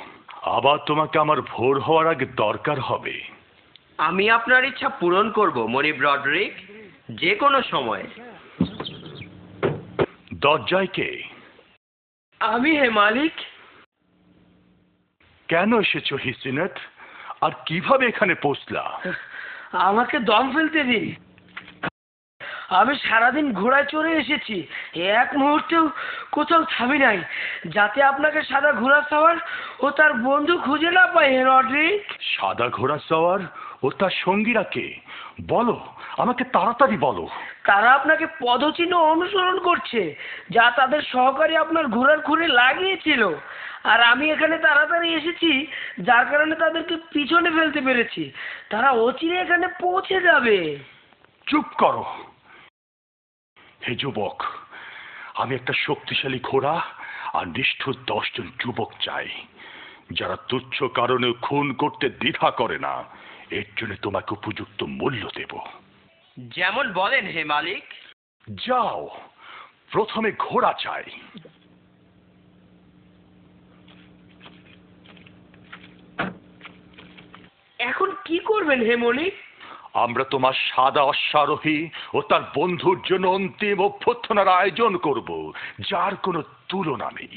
Speaker 1: আবার তোমাকে আমার ভোর হওয়ার আগে দরকার হবে।
Speaker 8: আমি আপনার ইচ্ছা পূরণ করব মনিব রডরিক, যে কোনো সময়।
Speaker 1: দরজায় কে?
Speaker 8: আমি হে মালিক।
Speaker 1: কেন এসেছো হিসিনেট, আর কিভাবে এখানে পৌঁছলা?
Speaker 8: আমাকে দম ফেলতে দিন। আমি সারাদিন ঘোড়ায় চড়ে এসেছি, এক মুহূর্তেও কোথাও থামি নাই, যাতে আপনাকে সাদা ঘোড়া সাওয়ার ও তার বন্ধু খুঁজে না পাই হে রডরিক।
Speaker 1: সাদা ঘোড়া সওয়ার ও তার সঙ্গীরা কে? বলো, আমাকে তাড়াতাড়ি বলো।
Speaker 8: তারা আপনাকে পদচিহ্ন অনুসরণ করছে, যা তাদের সহকারী আপনার ঘোড়ার খুঁড়ে লাগিয়েছিল। আর আমি এখানে তাড়াতাড়ি এসেছি, যার কারণে তাদেরকে পিছনে ফেলতে পেরেছি। তারা অচিরে এখানে পৌঁছে যাবে।
Speaker 1: চুপ করো হে যুবক, আমি একটা শক্তিশালী ঘোড়া আর নিষ্ঠুর 10 জন যুবক চাই, যারা তুচ্ছ কারণে খুন করতে দ্বিধা করে না। এর জন্য তোমাকে উপযুক্ত মূল্য দেব।
Speaker 8: যেমন বলেন হে মালিক।
Speaker 1: যাও, প্রথমে ঘোড়া চাই।
Speaker 8: এখন কি করবেন হে মালিক?
Speaker 1: আমরা তোমার সাদা অশ্বারোহী ও তার বন্ধুর জন্য অন্তিম অভ্যর্থনার আয়োজন করব, যার কোনো তুলনা নেই।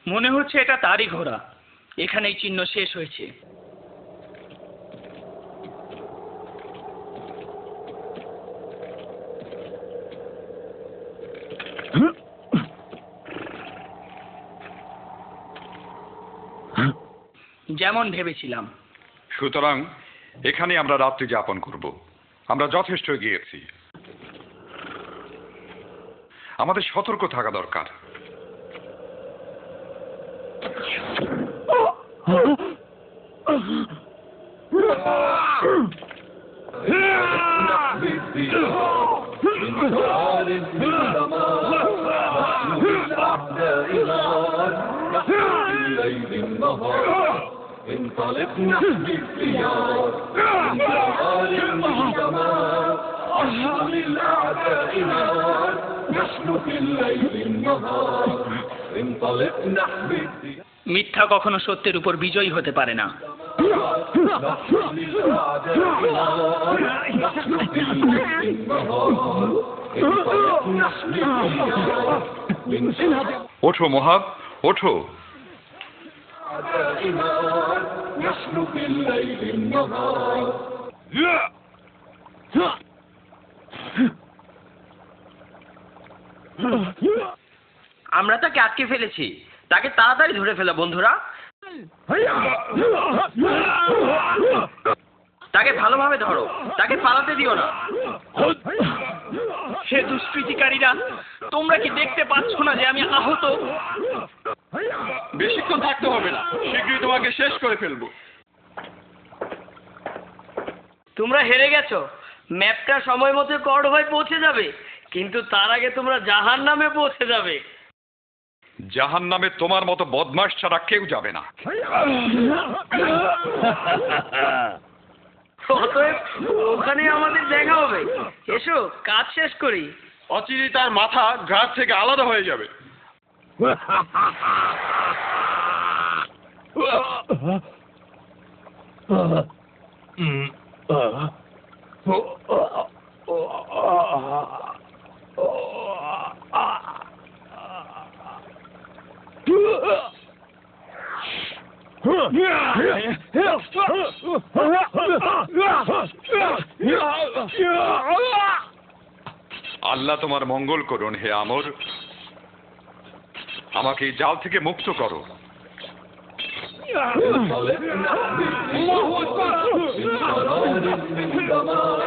Speaker 7: মনে হচ্ছে এটা তারই ঘোড়া। এখানেই চিহ্ন শেষ হয়েছে। যেমন ভেবেছিলাম।
Speaker 2: সুতরাং এখানে আমরা রাত্রি যাপন করব। আমরা যথেষ্ট গিয়েছি, আমাদের সতর্ক থাকা দরকার।
Speaker 6: انطلق نحمي الثياب من ثوار الجمال، نحن للأعداء نار، نحن في الليل النهار، انطلق نحمي الثياب।
Speaker 7: মিথ্যা কখনো সত্যের উপর বিজয়ী হতে পারে না।
Speaker 6: نحن للأعداء نار، نحن في الليل النهار، انطلق نحمي الثياب من ثوار
Speaker 2: ওঠো মোহাব, ওঠো।
Speaker 6: الأعداء نار، نحن في الليل النهار।
Speaker 8: আমরা তাকে আটকে ফেলেছি, তাকে তাড়াতাড়ি ধরে ফেলো বন্ধুরা। তাকে ভালোভাবে ধরো, তাকে পালাতে দিও না।
Speaker 7: হে দুষ্কৃতিকারীরা, তোমরা কি দেখতে পাচ্ছ না যে আমি আহত?
Speaker 2: বেশিক্ষণ থাকতে হবে না, শীঘ্রই তোমাকে শেষ করে ফেলবো।
Speaker 8: তোমরা হেরে গেছো। ম্যাপটা সময় মতো কর্ডোভায় পৌঁছে যাবে, কিন্তু তার আগে তোমরা জাহান্নামে পৌঁছে যাবে।
Speaker 2: জাহান্নামে তোমার মতো বদমাশ ছাড়া কেউ যাবে না।
Speaker 8: অতএব ওখানে আমাদের দেখা হবে। এসো, কাজ শেষ করি।
Speaker 2: অচিরেই তার মাথা ঘাট থেকে আলাদা হয়ে যাবে। আল্লাহ তোমার মঙ্গল করুন হে আমর। আমাকে এই জাল থেকে মুক্ত করো।
Speaker 6: انطلق نحمي الثياب من قرار من دمار،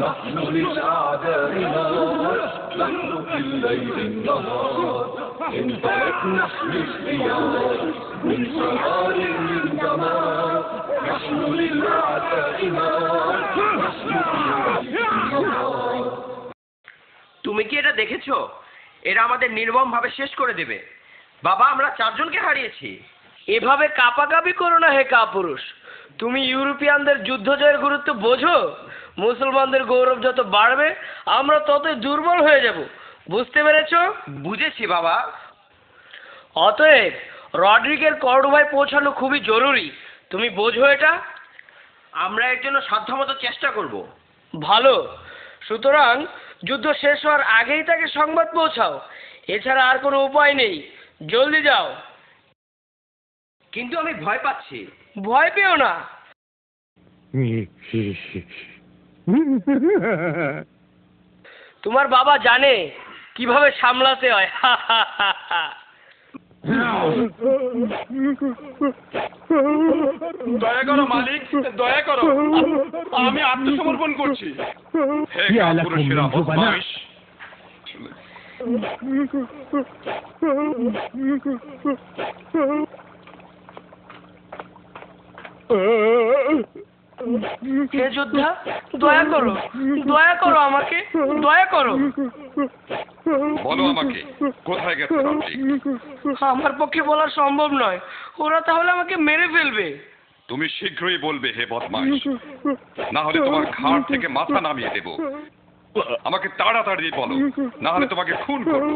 Speaker 6: نحن للأعداء نار، نحن في الليل النهار، انطلق نحمي الثياب من قرار من دمار، نحن للأعداء نار، نحن في الليل النهار।
Speaker 8: তুমি কি এটা দেখেছো? এরা আমাদের নির্মম ভাবে শেষ করে দেবে। বাবা, আমরা 4 জনকে হারিয়েছি। এভাবে কাঁপাকাঁপি করো না হে কাপুরুষ। তুমি ইউরোপিয়ানদের যুদ্ধ জয়ের গুরুত্ব বোঝো? মুসলমানদের গৌরব যত বাড়বে, আমরা ততই দুর্বল হয়ে যাব। বুঝতে পেরেছো? বুঝেছি বাবা।
Speaker 9: অতএব রড্রিগের কর্ডোবায় পৌঁছানো খুবই জরুরি। তুমি বোঝো এটা?
Speaker 5: আমরা এর জন্য সাধ্যমতো চেষ্টা করব।
Speaker 9: ভালো। সুতরাং যুদ্ধ শেষ হওয়ার আগেই তাকে সংবাদ পৌঁছাও। এছাড়া আর কোনো উপায় নেই। জলদি যাও।
Speaker 5: কিন্তু আমি ভয় পাচ্ছি।
Speaker 9: ভয় পেও না। তোমার বাবা জানে কিভাবে সামলাতে হয়।
Speaker 2: দয়া করো মালিক, দয়া করো, আমি আত্মসমর্পণ করছি। হে কাপুরুষেরা, বদমাইশ!
Speaker 9: হে যোদ্ধা, দয়া করো, দয়া করো আমাকে, দয়া করো।
Speaker 2: বলো আমাকে, কোথায় গেছে রড্রিগ?
Speaker 9: আমার পক্ষে বলা সম্ভব নয়। ওরা তাহলে আমাকে মেরে ফেলবে।
Speaker 2: তুমি শীঘ্রই বলবে হে বদমাইশ, না হলে তোমার ঘাড় থেকে মাথা নামিয়ে দেব। আমাকে তাড়াতাড়ি বলো, না হলে তোমাকে খুন করবো।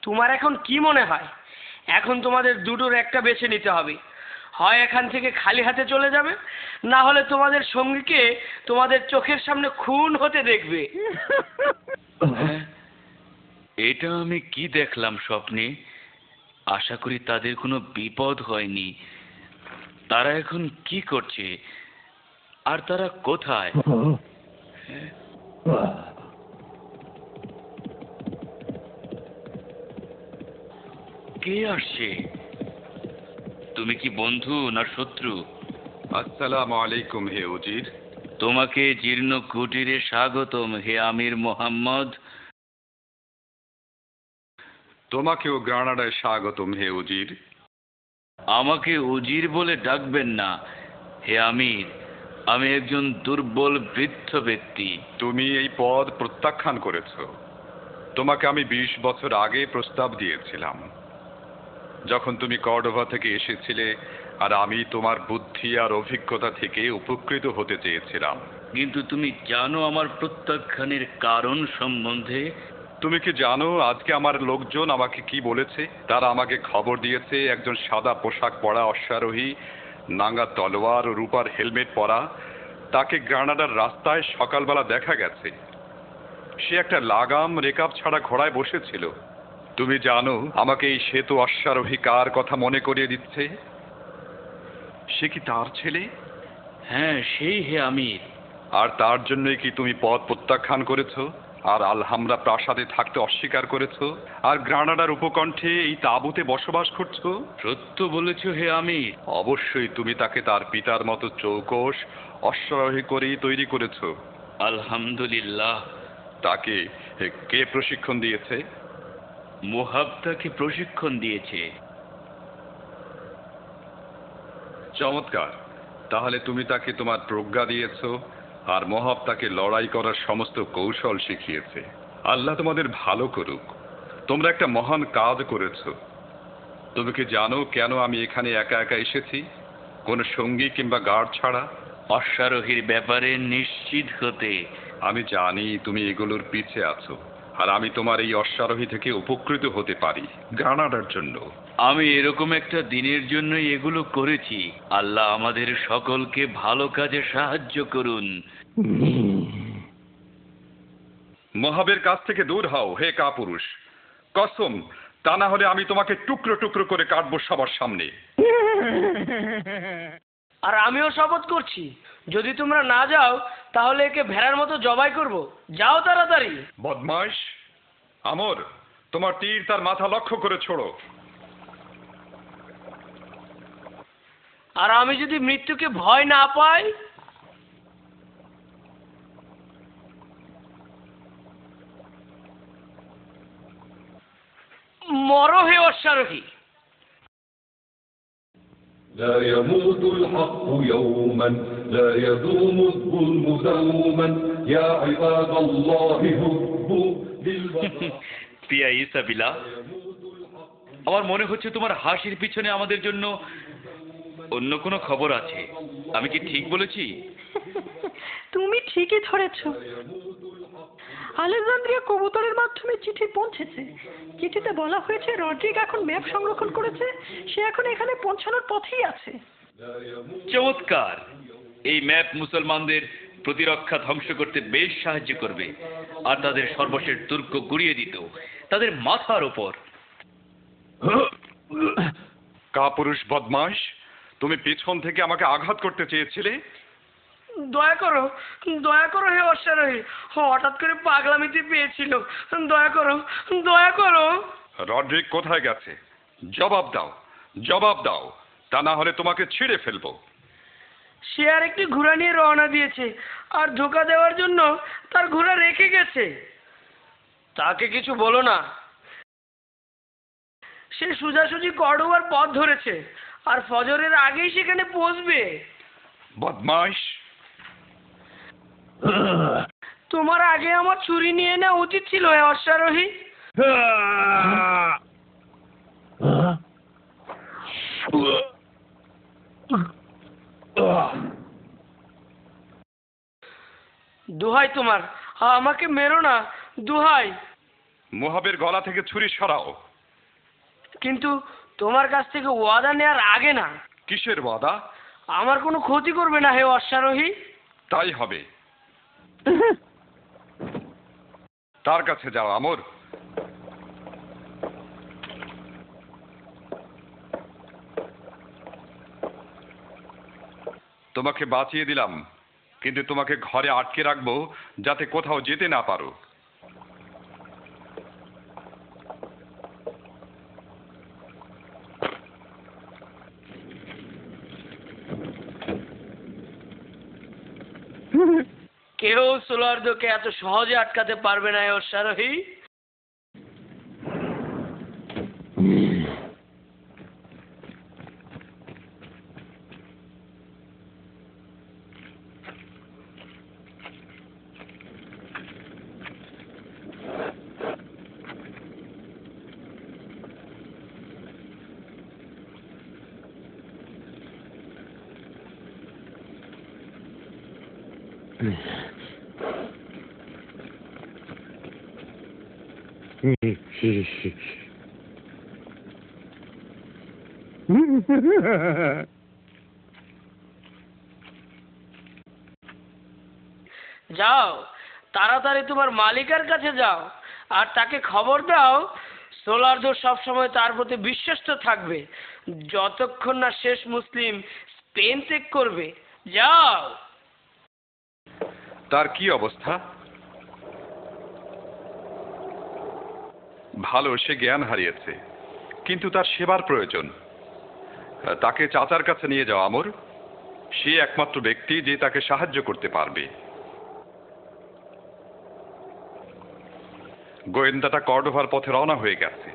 Speaker 9: তোমার এখন কি মনে হয়? এখন তোমাদের দুটোর একটা বেছে নিতে হবে। হয় এখান থেকে খালি হাতে চলে যাবে, না হলে তোমাদের সঙ্গীকে তোমাদের চোখের সামনে খুন হতে দেখবে।
Speaker 3: এটা আমি কি দেখলাম স্বপ্নে? আশা করি তাদের কোনো বিপদ হয়নি। তারা এখন কি করছে আর তারা কোথায়? কে আসছে? তুমি কি বন্ধু না শত্রু?
Speaker 2: আসসালামু আলাইকুম হে উজির।
Speaker 3: তোমাকে জীর্ণ কুটিরে স্বাগতম হে আমির মোহাম্মদ।
Speaker 2: তোমাকেও গ্রানাডায় স্বাগতম হে উজির।
Speaker 3: আমাকে উজির বলে ডাকবেন না হে আমির। আমি একজন দুর্বল বৃদ্ধ ব্যক্তি।
Speaker 2: তুমি এই পদ প্রত্যাখ্যান করেছো। তোমাকে আমি 20 বছর আগে প্রস্তাব দিয়েছিলাম, যখন তুমি কর্ডোভা থেকে এসেছিলে, আর আমি তোমার বুদ্ধি আর অভিজ্ঞতা থেকে উপকৃত হতে চেয়েছিলাম।
Speaker 3: কিন্তু তুমি জানো আমার প্রত্যাখ্যানের কারণ সম্বন্ধে?
Speaker 2: তুমি কি জানো আজকে আমার লোকজন আমাকে কি বলেছে? তারা আমাকে খবর দিয়েছে একজন সাদা পোশাক পরা অশ্বারোহী, নাঙ্গা তলোয়ার ও রূপার হেলমেট পরা, তাকে গ্রানাডার রাস্তায় সকালবেলা দেখা গেছে। সে একটা লাগাম রেকাব ছাড়া ঘোড়ায় বসেছিল। তুমি জানো আমাকে এই শ্বেত অশ্বারোহী কার কথা মনে করিয়ে দিচ্ছে? সে কি তার ছেলে?
Speaker 3: হ্যাঁ, সেই হে আমির।
Speaker 2: আর তার জন্যই কি তুমি পদ প্রত্যাখ্যান করেছো, আর আলহামরা প্রাসাদে থাকতে অস্বীকার করেছো, আর গ্রানাডার উপকণ্ঠে এই তাঁবুতে বসবাস করছো?
Speaker 3: সত্য বলেছ হে আমির।
Speaker 2: অবশ্যই তুমি তাকে তার পিতার মতো চৌকস অশ্বারোহী করেই তৈরি করেছো।
Speaker 3: আলহামদুলিল্লাহ।
Speaker 2: তাকে কে প্রশিক্ষণ দিয়েছে?
Speaker 3: মোহাব তাকে প্রশিক্ষণ দিয়েছে।
Speaker 2: চমৎকার। তাহলে তুমি তাকে তোমার প্রজ্ঞা দিয়েছো, আর মোহাব তাকে লড়াই করার সমস্ত কৌশল শিখিয়েছে। আল্লাহ তোমাদের ভালো করুক। তোমরা একটা মহান কাজ করেছো। তুমি কি জানো কেন আমি এখানে একা একা এসেছি, কোনো সঙ্গী কিংবা গার্ড ছাড়া?
Speaker 3: অশ্বারোহীর ব্যাপারে নিশ্চিত হতে।
Speaker 2: আমি জানি তুমি এগুলোর পিছে আছো, আর আমি তোমার এই অশ্বারোহী থেকে উপকৃত হতে পারি গ্রানাডার জন্য।
Speaker 3: আমি এরকম একটা দিনের জন্য এগুলো করেছি। আল্লাহ আমাদের সকলকে ভালো কাজে সাহায্য করুন।
Speaker 2: মোহাবের কাছ থেকে দূর হও হে কাপুরুষ। কসম, তা না হলে আমি তোমাকে টুকরো টুকরো করে কাটবো সবার সামনে।
Speaker 9: আর আমিও শপথ করছি, যদি তোমরা না যাও তাহলে একে ভেড়ার মতো জবাই করব। যাও তাড়াতাড়ি।
Speaker 2: বদমাইশ, আমর, তোমার তীর তার মাথা লক্ষ্য করে ছোড়ো।
Speaker 9: আর আমি যদি মৃত্যুকে ভয় না পাই? মরো হে অশ্বারোহী।
Speaker 6: لا يموت الحق يوما لا يدوم الظلم دوما يا عباد الله هبوا للوطن
Speaker 3: প্রিয়া ইসাবিলা, আমার মনে হচ্ছে তোমার হাসির পিছনে আমাদের জন্য অন্য কোনো খবর আছে। আমি কি ঠিক বলেছি?
Speaker 10: তুমি ঠিকই ধরেছ। আলেকজান্দ্রিয়া কবুতরের মাধ্যমে চিঠি পৌঁছেছে। চিঠিতে বলা হয়েছে রড্রিক এখন ম্যাপ সংরক্ষণ করেছে, সে এখন এখানে পৌঁছানোর পথেই আছে।
Speaker 3: চমৎকার! এই ম্যাপ মুসলমানদের প্রতিরক্ষা ধ্বংস করতে বেশ সাহায্য করবে, আর তাদের সর্বশেষ দুর্গ গুড়িয়ে দিত তাদের মাথার ওপর।
Speaker 2: কাপুরুষ বদমাশ, তুমি পেছন থেকে আমাকে আঘাত করতে চেয়েছিলে।
Speaker 9: দয়া করো হে অশ্বারোহী, হঠাৎ করে পাগলামিতে পেয়েছিল, দয়া করো।
Speaker 2: রড্রিক কোথায় গেছে? জবাব দাও, তা না হলে তোমাকে ছিঁড়ে ফেলবো।
Speaker 9: সে আর একটি ঘোড়া নিয়ে রওনা দিয়েছে, আর ধোঁকা দেওয়ার জন্য তার ঘোড়া রেখে গেছে। তাকে কিছু বলো না। সে সোজাসুজি কর্ডোবার পথ ধরেছে, আর ফজরের আগেই সেখানে পৌঁছবে।
Speaker 2: বদমাশ!
Speaker 9: তোমার আগে আমার ছুরি নিয়ে নেওয়া উচিত ছিল হে অশ্বারোহী। দোহাই তোমার, আমাকে মেরো না, দোহাই।
Speaker 2: মুহাবের গলা থেকে ছুরি সরাও।
Speaker 9: কিন্তু তোমার কাছ থেকে ওয়াদা নেওয়ার আগে না।
Speaker 2: কিসের ওয়াদা?
Speaker 9: আমার কোনো ক্ষতি করবে না হে অশ্বারোহী।
Speaker 2: তাই হবে। তার কাছে যাও আমর। তোমাকে বাঁচিয়ে দিলাম, কিন্তু তোমাকে ঘরে আটকে রাখবো যাতে কোথাও যেতে না পারো।
Speaker 9: কেউ সোলার্দোকে এত সহজে আটকাতে পারবে না হে অশ্বারোহী। যাও, তাড়াতাড়ি তোমার মালিকের কাছে যাও, আর তাকে খবর দাও সোলার্দো সবসময় তার প্রতি বিশ্বস্ত থাকবে যতক্ষণ না শেষ মুসলিম স্পেন ত্যাগ করবে। যাও।
Speaker 2: তার কি অবস্থা? ভালো, সে জ্ঞান হারিয়েছে, কিন্তু তার সেবার প্রয়োজন। তাকে চাচার কাছে নিয়ে যাও আমর। সে একমাত্র ব্যক্তি যে তাকে সাহায্য করতে পারবে। গোয়েন্দাটা কর্ডোভার পথে রওনা হয়ে গেছে।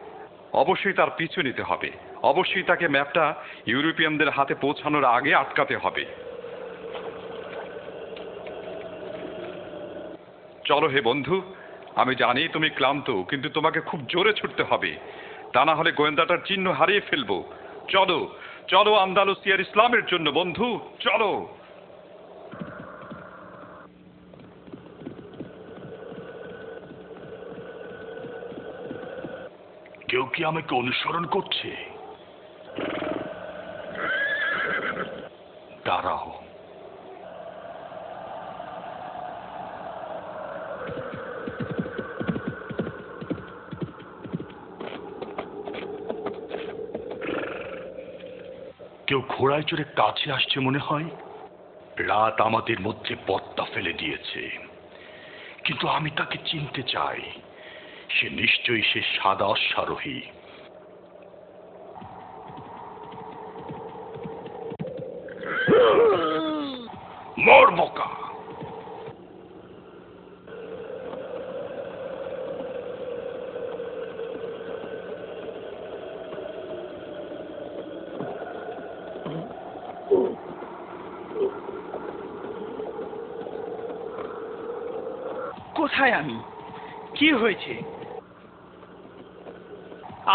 Speaker 2: অবশ্যই তার পিছু নিতে হবে। অবশ্যই তাকে ম্যাপটা ইউরোপিয়ানদের হাতে পৌঁছানোর আগে আটকাতে হবে। চলো হে বন্ধু, আমি জানি তুমি ক্লান্ত, কিন্তু তোমাকে খুব জোরে ছুটতে হবে, তা না হলে গোয়েন্দাটার চিহ্ন হারিয়ে ফেলবো। চলো চলো আন্দালুসিয়ার ইসলামের জন্য বন্ধু, চলো।
Speaker 1: কেউ কি আমাকে অনুসরণ করছে? দাঁড়াও। কেউ ঘোড়ায় চড়ে কাছে আসছে মনে হয়। রাত আমাদের মধ্যে পর্দা ফেলে দিয়েছে, কিন্তু আমি তাকে চিনতে চাই। সে নিশ্চয়ই সে সাদা অশ্বারোহী। মর বোকা!
Speaker 7: কোথায় আমি? কি হয়েছে?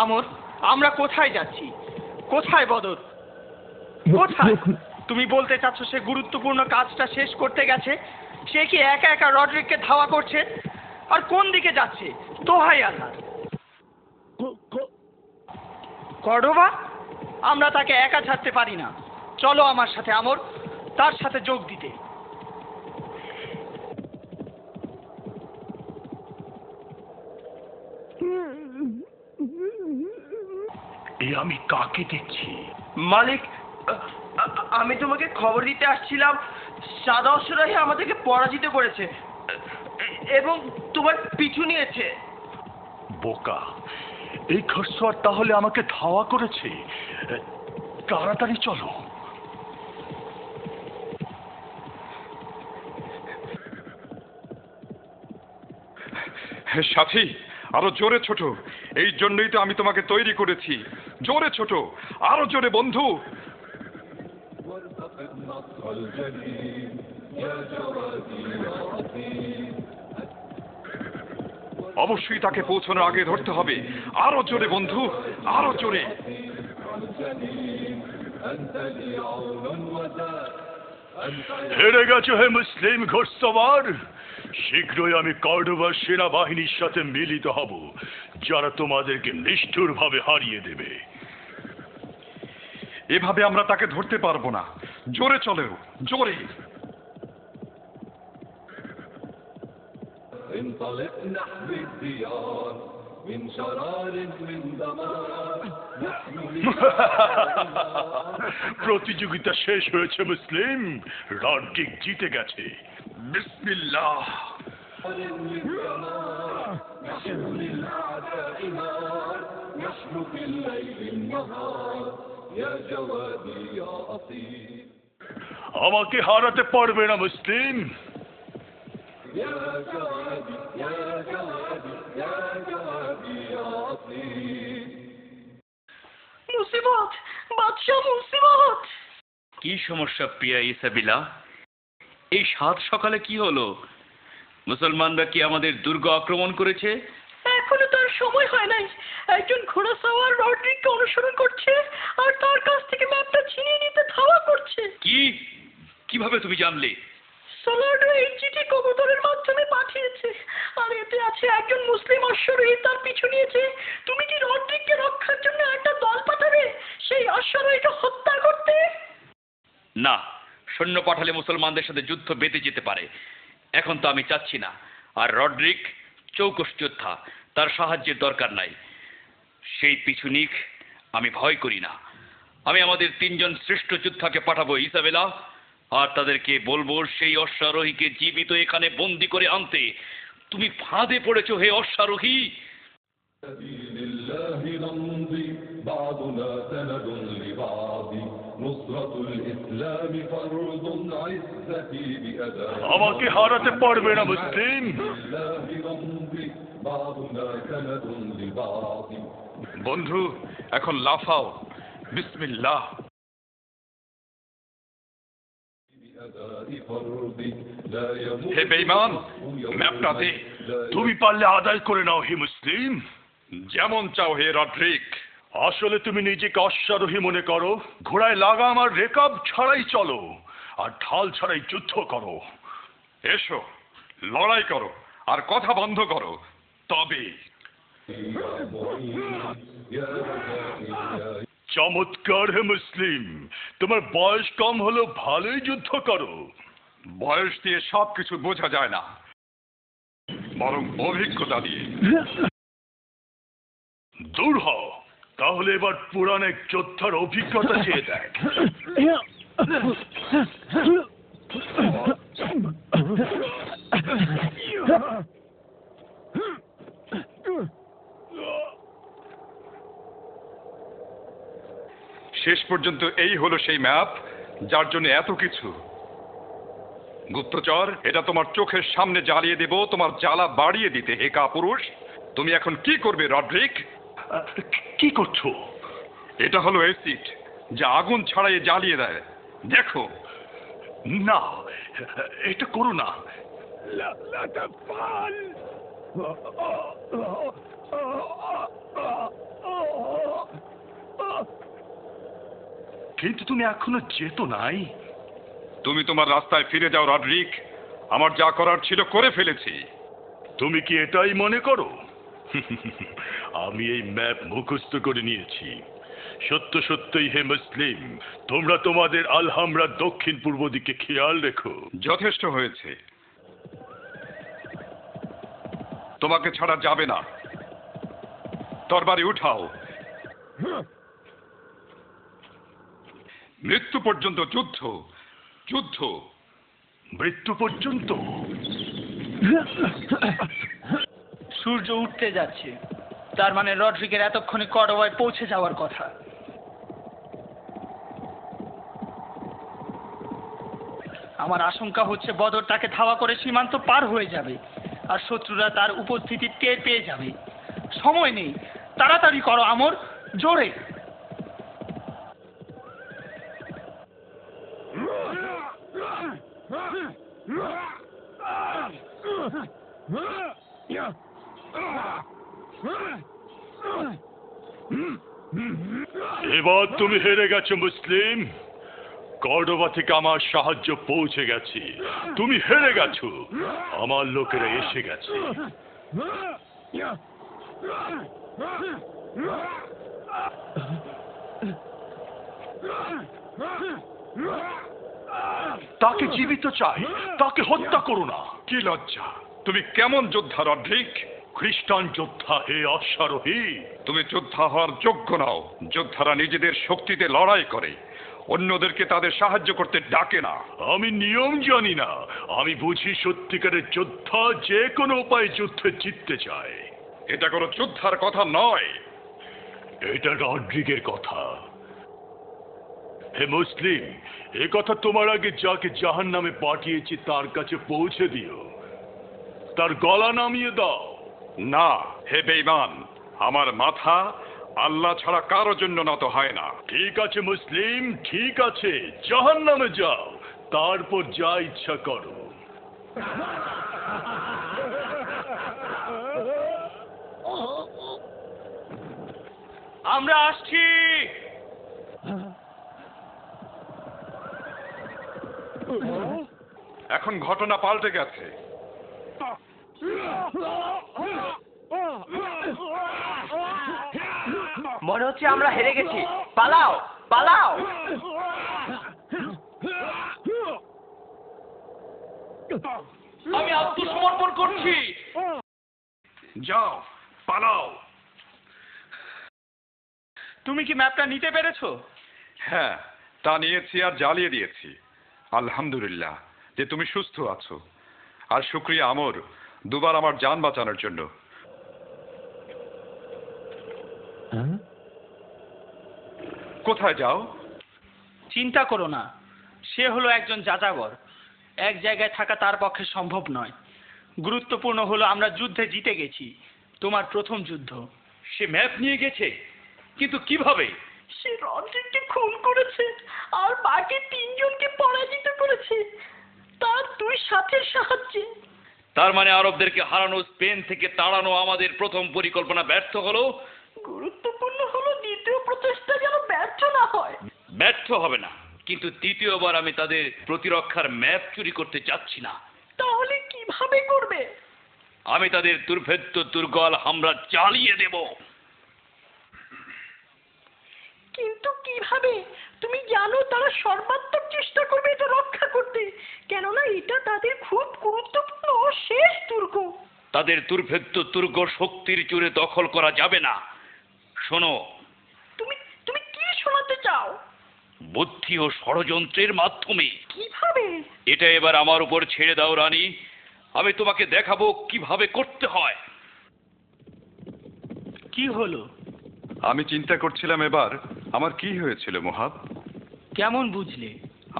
Speaker 7: আমর, আমরা কোথায় যাচ্ছি? কোথায় বদর? কোথায়? তুমি বলতে চাচ্ছ সে গুরুত্বপূর্ণ কাজটা শেষ করতে গেছে, সে কি একা একা রডরিককে ধাওয়া করছে? আর কোন দিকে যাচ্ছে? দোহাই আল্লাহ! কর্ডোবা, আমরা তাকে একা ছাড়তে পারি না। চলো আমার সাথে আমর, তার সাথে যোগ দিতে।
Speaker 1: এ আমি কাকে দেখছি?
Speaker 9: মালিক, আমি তোমাকে খবর দিতে আসছিলাম, সাদা অশ্বরাহী আমাদেরকে পরাজিত করেছে এবং তোমার পিছু নিয়েছে।
Speaker 1: বোকা, এই ঘোড়সওয়ার তাহলে আমাকে ধাওয়া করেছে। তাড়াতাড়ি চলো।
Speaker 2: সাথী, আরো জোরে ছোট। এই জন্যই তো আমি তোমাকে তৈরি করেছি। জোরে ছোট, আরো জোরে বন্ধু।
Speaker 6: وارتقب نصر الجليل يا جوادي يا أصيل
Speaker 2: অবশ্যই তাকে পৌঁছানোর আগে ধরতে হবে। আরো জোরে বন্ধু, আরো জোরে।
Speaker 6: الجليل أنت لي عون وزاد أنت
Speaker 1: হেরে গেছো হে মুসলিম ঘোড়সওয়ার। শীঘ্রই আমি কর্ডোবার সেনাবাহিনীর সাথে মিলিত হব, যারা তোমাদেরকে নিষ্ঠুরভাবে হারিয়ে দেবে।
Speaker 2: এভাবে আমরা তাকে ধরতে পারবো না। জোরে চলো, জোরে।
Speaker 6: انطلق نحو الديار من شرار من دمار
Speaker 1: প্রতিযোগিতা শেষ হয়েছে মুসলিম। রডরিক জিতে গেছে।
Speaker 2: বিসমিল্লাহ।
Speaker 6: نحن للأعداء نار نحن في الليل النهار يا جوادي يا أصيل
Speaker 1: আমাকে হারাতে পারবে না মুসলিম।
Speaker 6: يا جوادي يا جوادي يا جوادي يا أصيل
Speaker 7: মুসিবত, বাদশাহ, মুসিবত!
Speaker 3: কি সমস্যা প্রিয়া ইসাবিলা? এই সাত সকালে কি হলো? মুসলমানরা কি আমাদের দুর্গ আক্রমণ করেছে?
Speaker 10: এখনো তার সময় হয় নাই। একজন ঘোড়া সাওয়ার রডরিককে অনুসরণ করছে আর তার কাছ থেকে ম্যাপটা ছিনিয়ে নিতে ধাওয়া করছে।
Speaker 3: কি? কিভাবে তুমি জানলে?
Speaker 10: সালাডো এই চিঠি কবুতরের মাধ্যমে পাঠিয়েছে, আর এতে আছে একজন মুসলিম অশ্বারোহী তার পিছু নিয়েছে। তুমি কি রডরিককে রক্ষার জন্য একটা দল পাঠাবে সেই অশ্বারোহীকে হত্যা করতে?
Speaker 3: না, সৈন্য পাঠালে মুসলমানদের সাথে যুদ্ধ বেঁধে যেতে পারে। এখন তো আমি চাচ্ছি না। আর রডরিক চৌকস যোদ্ধা, তার সাহায্যের দরকার নাই। সেই পিছুনিক আমি ভয় করি না। আমি আমাদের 3 জন শ্রেষ্ঠ যোদ্ধাকে পাঠাবো ইসাবেলা, আর তাদেরকে বলবো সেই অশ্বারোহীকে জীবিত এখানে বন্দি করে আনতে। তুমি ফাঁদে পড়েছো হে অশ্বারোহী।
Speaker 6: سبيل الله نمضي بعضنا سند لبعض نصرة الإسلام فرض عزتي بأداء
Speaker 1: আমাকে হারাতে পারবে না মুসলিম।
Speaker 6: الله نمضي بعضنا سند لبعض
Speaker 2: বন্ধু, এখন লাফাও। বিসমিল্লাহ।
Speaker 6: بأداء فرض لا يموت
Speaker 2: হে বেঈমান, ম্যাপটা দে।
Speaker 1: তুমি পারলে আদায় করে নাও হে মুসলিম।
Speaker 2: যেমন চাও হে রডরিক।
Speaker 1: আসলে তুমি নিজেকে অশ্বারোহী মনে করো। ঘোড়ায় লাগাম আর রেকাব ছাড়াই চলো, আর ঢাল ছাড়াই যুদ্ধ করো।
Speaker 2: এসো, লড়াই করো আর কথা বন্ধ করো। তবে
Speaker 1: চমৎকার হে মুসলিম, তোমার বয়স কম হলেও ভালোই যুদ্ধ করো।
Speaker 2: বয়স দিয়ে সবকিছু বোঝা যায় না, বরং অভিজ্ঞতা দিয়ে।
Speaker 1: দূর হও, তাহলে এবার পুরাণ এক যোদ্ধার অভিজ্ঞতা চেয়ে দেখ।
Speaker 2: শেষ পর্যন্ত এই হলো সেই ম্যাপ যার জন্য এত কিছু। গুপ্তচর, এটা তোমার চোখের সামনে জ্বালিয়ে দেব তোমার জ্বালা বাড়িয়ে দিতে। হে কাপুরুষ, তুমি এখন কি করবে রডরিক?
Speaker 1: কি করছো?
Speaker 2: এটা হলো অ্যাসিড, যা আগুন ছাড়াই জ্বালিয়ে দেয়। দেখো।
Speaker 1: না, এটা করো না। কিন্তু তুমি এখনো যেতো নাই।
Speaker 2: তুমি তোমার রাস্তায় ফিরে যাও রডরিক, আমার যা করার ছিল করে ফেলেছি।
Speaker 1: তুমি কি এটাই মনে করো? আমি এই ম্যাপ মুখস্থ করে নিয়েছি। সত্য সত্যই হে মুসলিম, তোমরা তোমাদের আলহামরা দক্ষিণ পূর্ব দিকে খেয়াল রেখো।
Speaker 2: যথেষ্ট হয়েছে, তোমাকে ছাড়া যাবে না। তরবারি উঠাও। মৃত্যু পর্যন্ত যুদ্ধ, যুদ্ধ,
Speaker 1: মৃত্যু পর্যন্ত।
Speaker 7: সূর্য উঠতে যাচ্ছে, তার মানে রড্রিগের এতক্ষণে কর্ডোবায় পৌঁছে যাওয়ার কথা। আমার আশঙ্কা হচ্ছে বদর তাকে ধাওয়া করে সীমান্ত পার হয়ে যাবে, আর শত্রুরা তার উপস্থিতি টের পেয়ে যাবে। সময় নেই, তাড়াতাড়ি করো আমর, জোরে।
Speaker 1: এবার তুমি হেরে গেছো মুসলিম। কর্ডোবা থেকে আমার সাহায্য পৌঁছে গেছে। তুমি হেরে গেছো, আমার লোকেরা এসে গেছে। তাকে জীবিত চাই, তাকে হত্যা করো না।
Speaker 2: কি লজ্জা! তুমি কেমন যোদ্ধা রড্রিক?
Speaker 1: খ্রিস্টান যোদ্ধা হে অশ্বারোহী।
Speaker 2: তুমি যোদ্ধা হওয়ার যোগ্য নও। যোদ্ধারা নিজেদের শক্তিতে লড়াই করে, অন্যদেরকে তাদের সাহায্য করতে ডাকে না।
Speaker 1: আমি নিয়ম জানি না, আমি বুঝি সত্যিকারের যোদ্ধা যে কোনো উপায়ে যুদ্ধে জিততে চায়।
Speaker 2: এটা কোনো যোদ্ধার কথা নয়,
Speaker 1: এটা রড্রিগের কথা। হে মুসলিম, এ কথা তোমার আগে যাকে জাহান্নামে পাঠিয়েছি তার কাছে পৌঁছে দিও, তার গলা নামিয়ে দাও।
Speaker 2: না হে বেঈমান, আমার মাথা আল্লাহ ছাড়া কারো জন্য নত হয় না।
Speaker 1: ঠিক আছে মুসলিম, ঠিক আছে, জাহান্নামে যাও, তারপর যা ইচ্ছা করো।
Speaker 3: আমরা আসছি।
Speaker 2: এখন ঘটনা পাল্টে গেছে।
Speaker 8: মনে হচ্ছে আমরা হেরে গেছি। পালাও, পালাও।
Speaker 3: আমি আত্মসমর্পণ করছি।
Speaker 2: যাও, পালাও।
Speaker 7: তুমি কি ম্যাপটা নিতে পেরেছো?
Speaker 2: হ্যাঁ, তা নিয়েছি আর জ্বালিয়ে দিয়েছি। আলহামদুলিল্লাহ যে তুমি সুস্থ আছো, আর শুকরিয়া আমর দুবার আমার জান বাঁচানোর জন্য। কোথায় যাও?
Speaker 7: চিন্তা করো না, সে হলো একজন যাযাবর। এক জায়গায় থাকা তার পক্ষে সম্ভব নয়। গুরুত্বপূর্ণ হলো আমরা যুদ্ধে জিতে গেছি, তোমার প্রথম যুদ্ধ।
Speaker 3: সে ম্যাপ নিয়ে গেছে, কিন্তু কিভাবে?
Speaker 10: সে রড্রিগকে খুন করেছে আর বাকি তিনজনকে পরাজিত করেছে তার দুই সাথের সাহায্যে।
Speaker 3: তার মানে আরবদেরকে হারানো, স্পেন থেকে তাড়ানো আমাদের প্রথম পরিকল্পনা ব্যর্থ হলো।
Speaker 10: গুরুত্বপূর্ণ হলো দ্বিতীয় প্রচেষ্টা যেন ব্যর্থ না হয়।
Speaker 3: ব্যর্থ হবে না, কিন্তু তৃতীয়বার আমি তাদের প্রতিরক্ষার ম্যাপ চুরি করতে চাচ্ছি না।
Speaker 10: তাহলে কিভাবে করবে?
Speaker 3: আমি তাদের দুর্ভেদ্য দুর্গল হামলা চালিয়ে দেব।
Speaker 10: কিন্তু কিভাবে? তুমি জানো তারা সর্বাত্মক চেষ্টা করবে এটা রক্ষা করতে, কেননা এটা তাদের খুব গুরুত্বপূর্ণ ও শেষ দুর্গ।
Speaker 3: তাদের দুর্ভেদ্য দুর্গ শক্তির জোরে দখল করা যাবে না। শোনো,
Speaker 10: তুমি তুমি কি শোনাতে চাও?
Speaker 3: বুদ্ধি ও ষড়যন্ত্রের মাধ্যমে।
Speaker 10: কিভাবে?
Speaker 3: এটা এবার আমার উপর ছেড়ে দাও রানী, আমি তোমাকে দেখাবো কিভাবে করতে হয়।
Speaker 7: কি হলো?
Speaker 2: আমি চিন্তা করছিলাম এবার আমার কি হয়েছিল মুহাব।
Speaker 7: কেমন বুঝলে?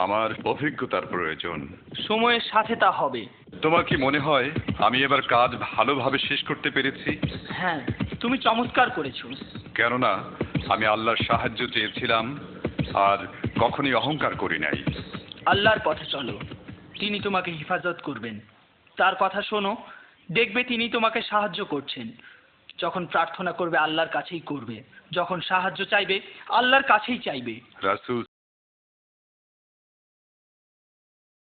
Speaker 2: আমার অভিজ্ঞতার প্রয়োজন।
Speaker 7: সময়ের সাথে তা হবে।
Speaker 2: তোমার কি মনে হয় আমি এবার কাজ ভালোভাবে শেষ করতে পেরেছি?
Speaker 7: হ্যাঁ, তুমি চমৎকার করেছো।
Speaker 2: কেননা আমি আল্লাহর সাহায্য চেয়েছিলাম আর কখনই অহংকার করি নাই।
Speaker 7: আল্লাহর পথে চলো, তিনি তোমাকে হেফাজত করবেন। তার কথা শোনো, দেখবে তিনি তোমাকে সাহায্য করছেন। যখন প্রার্থনা করবে আল্লাহর কাছেই করবে, যখন সাহায্য চাইবে আল্লাহর কাছেই চাইবে।
Speaker 2: রাসূল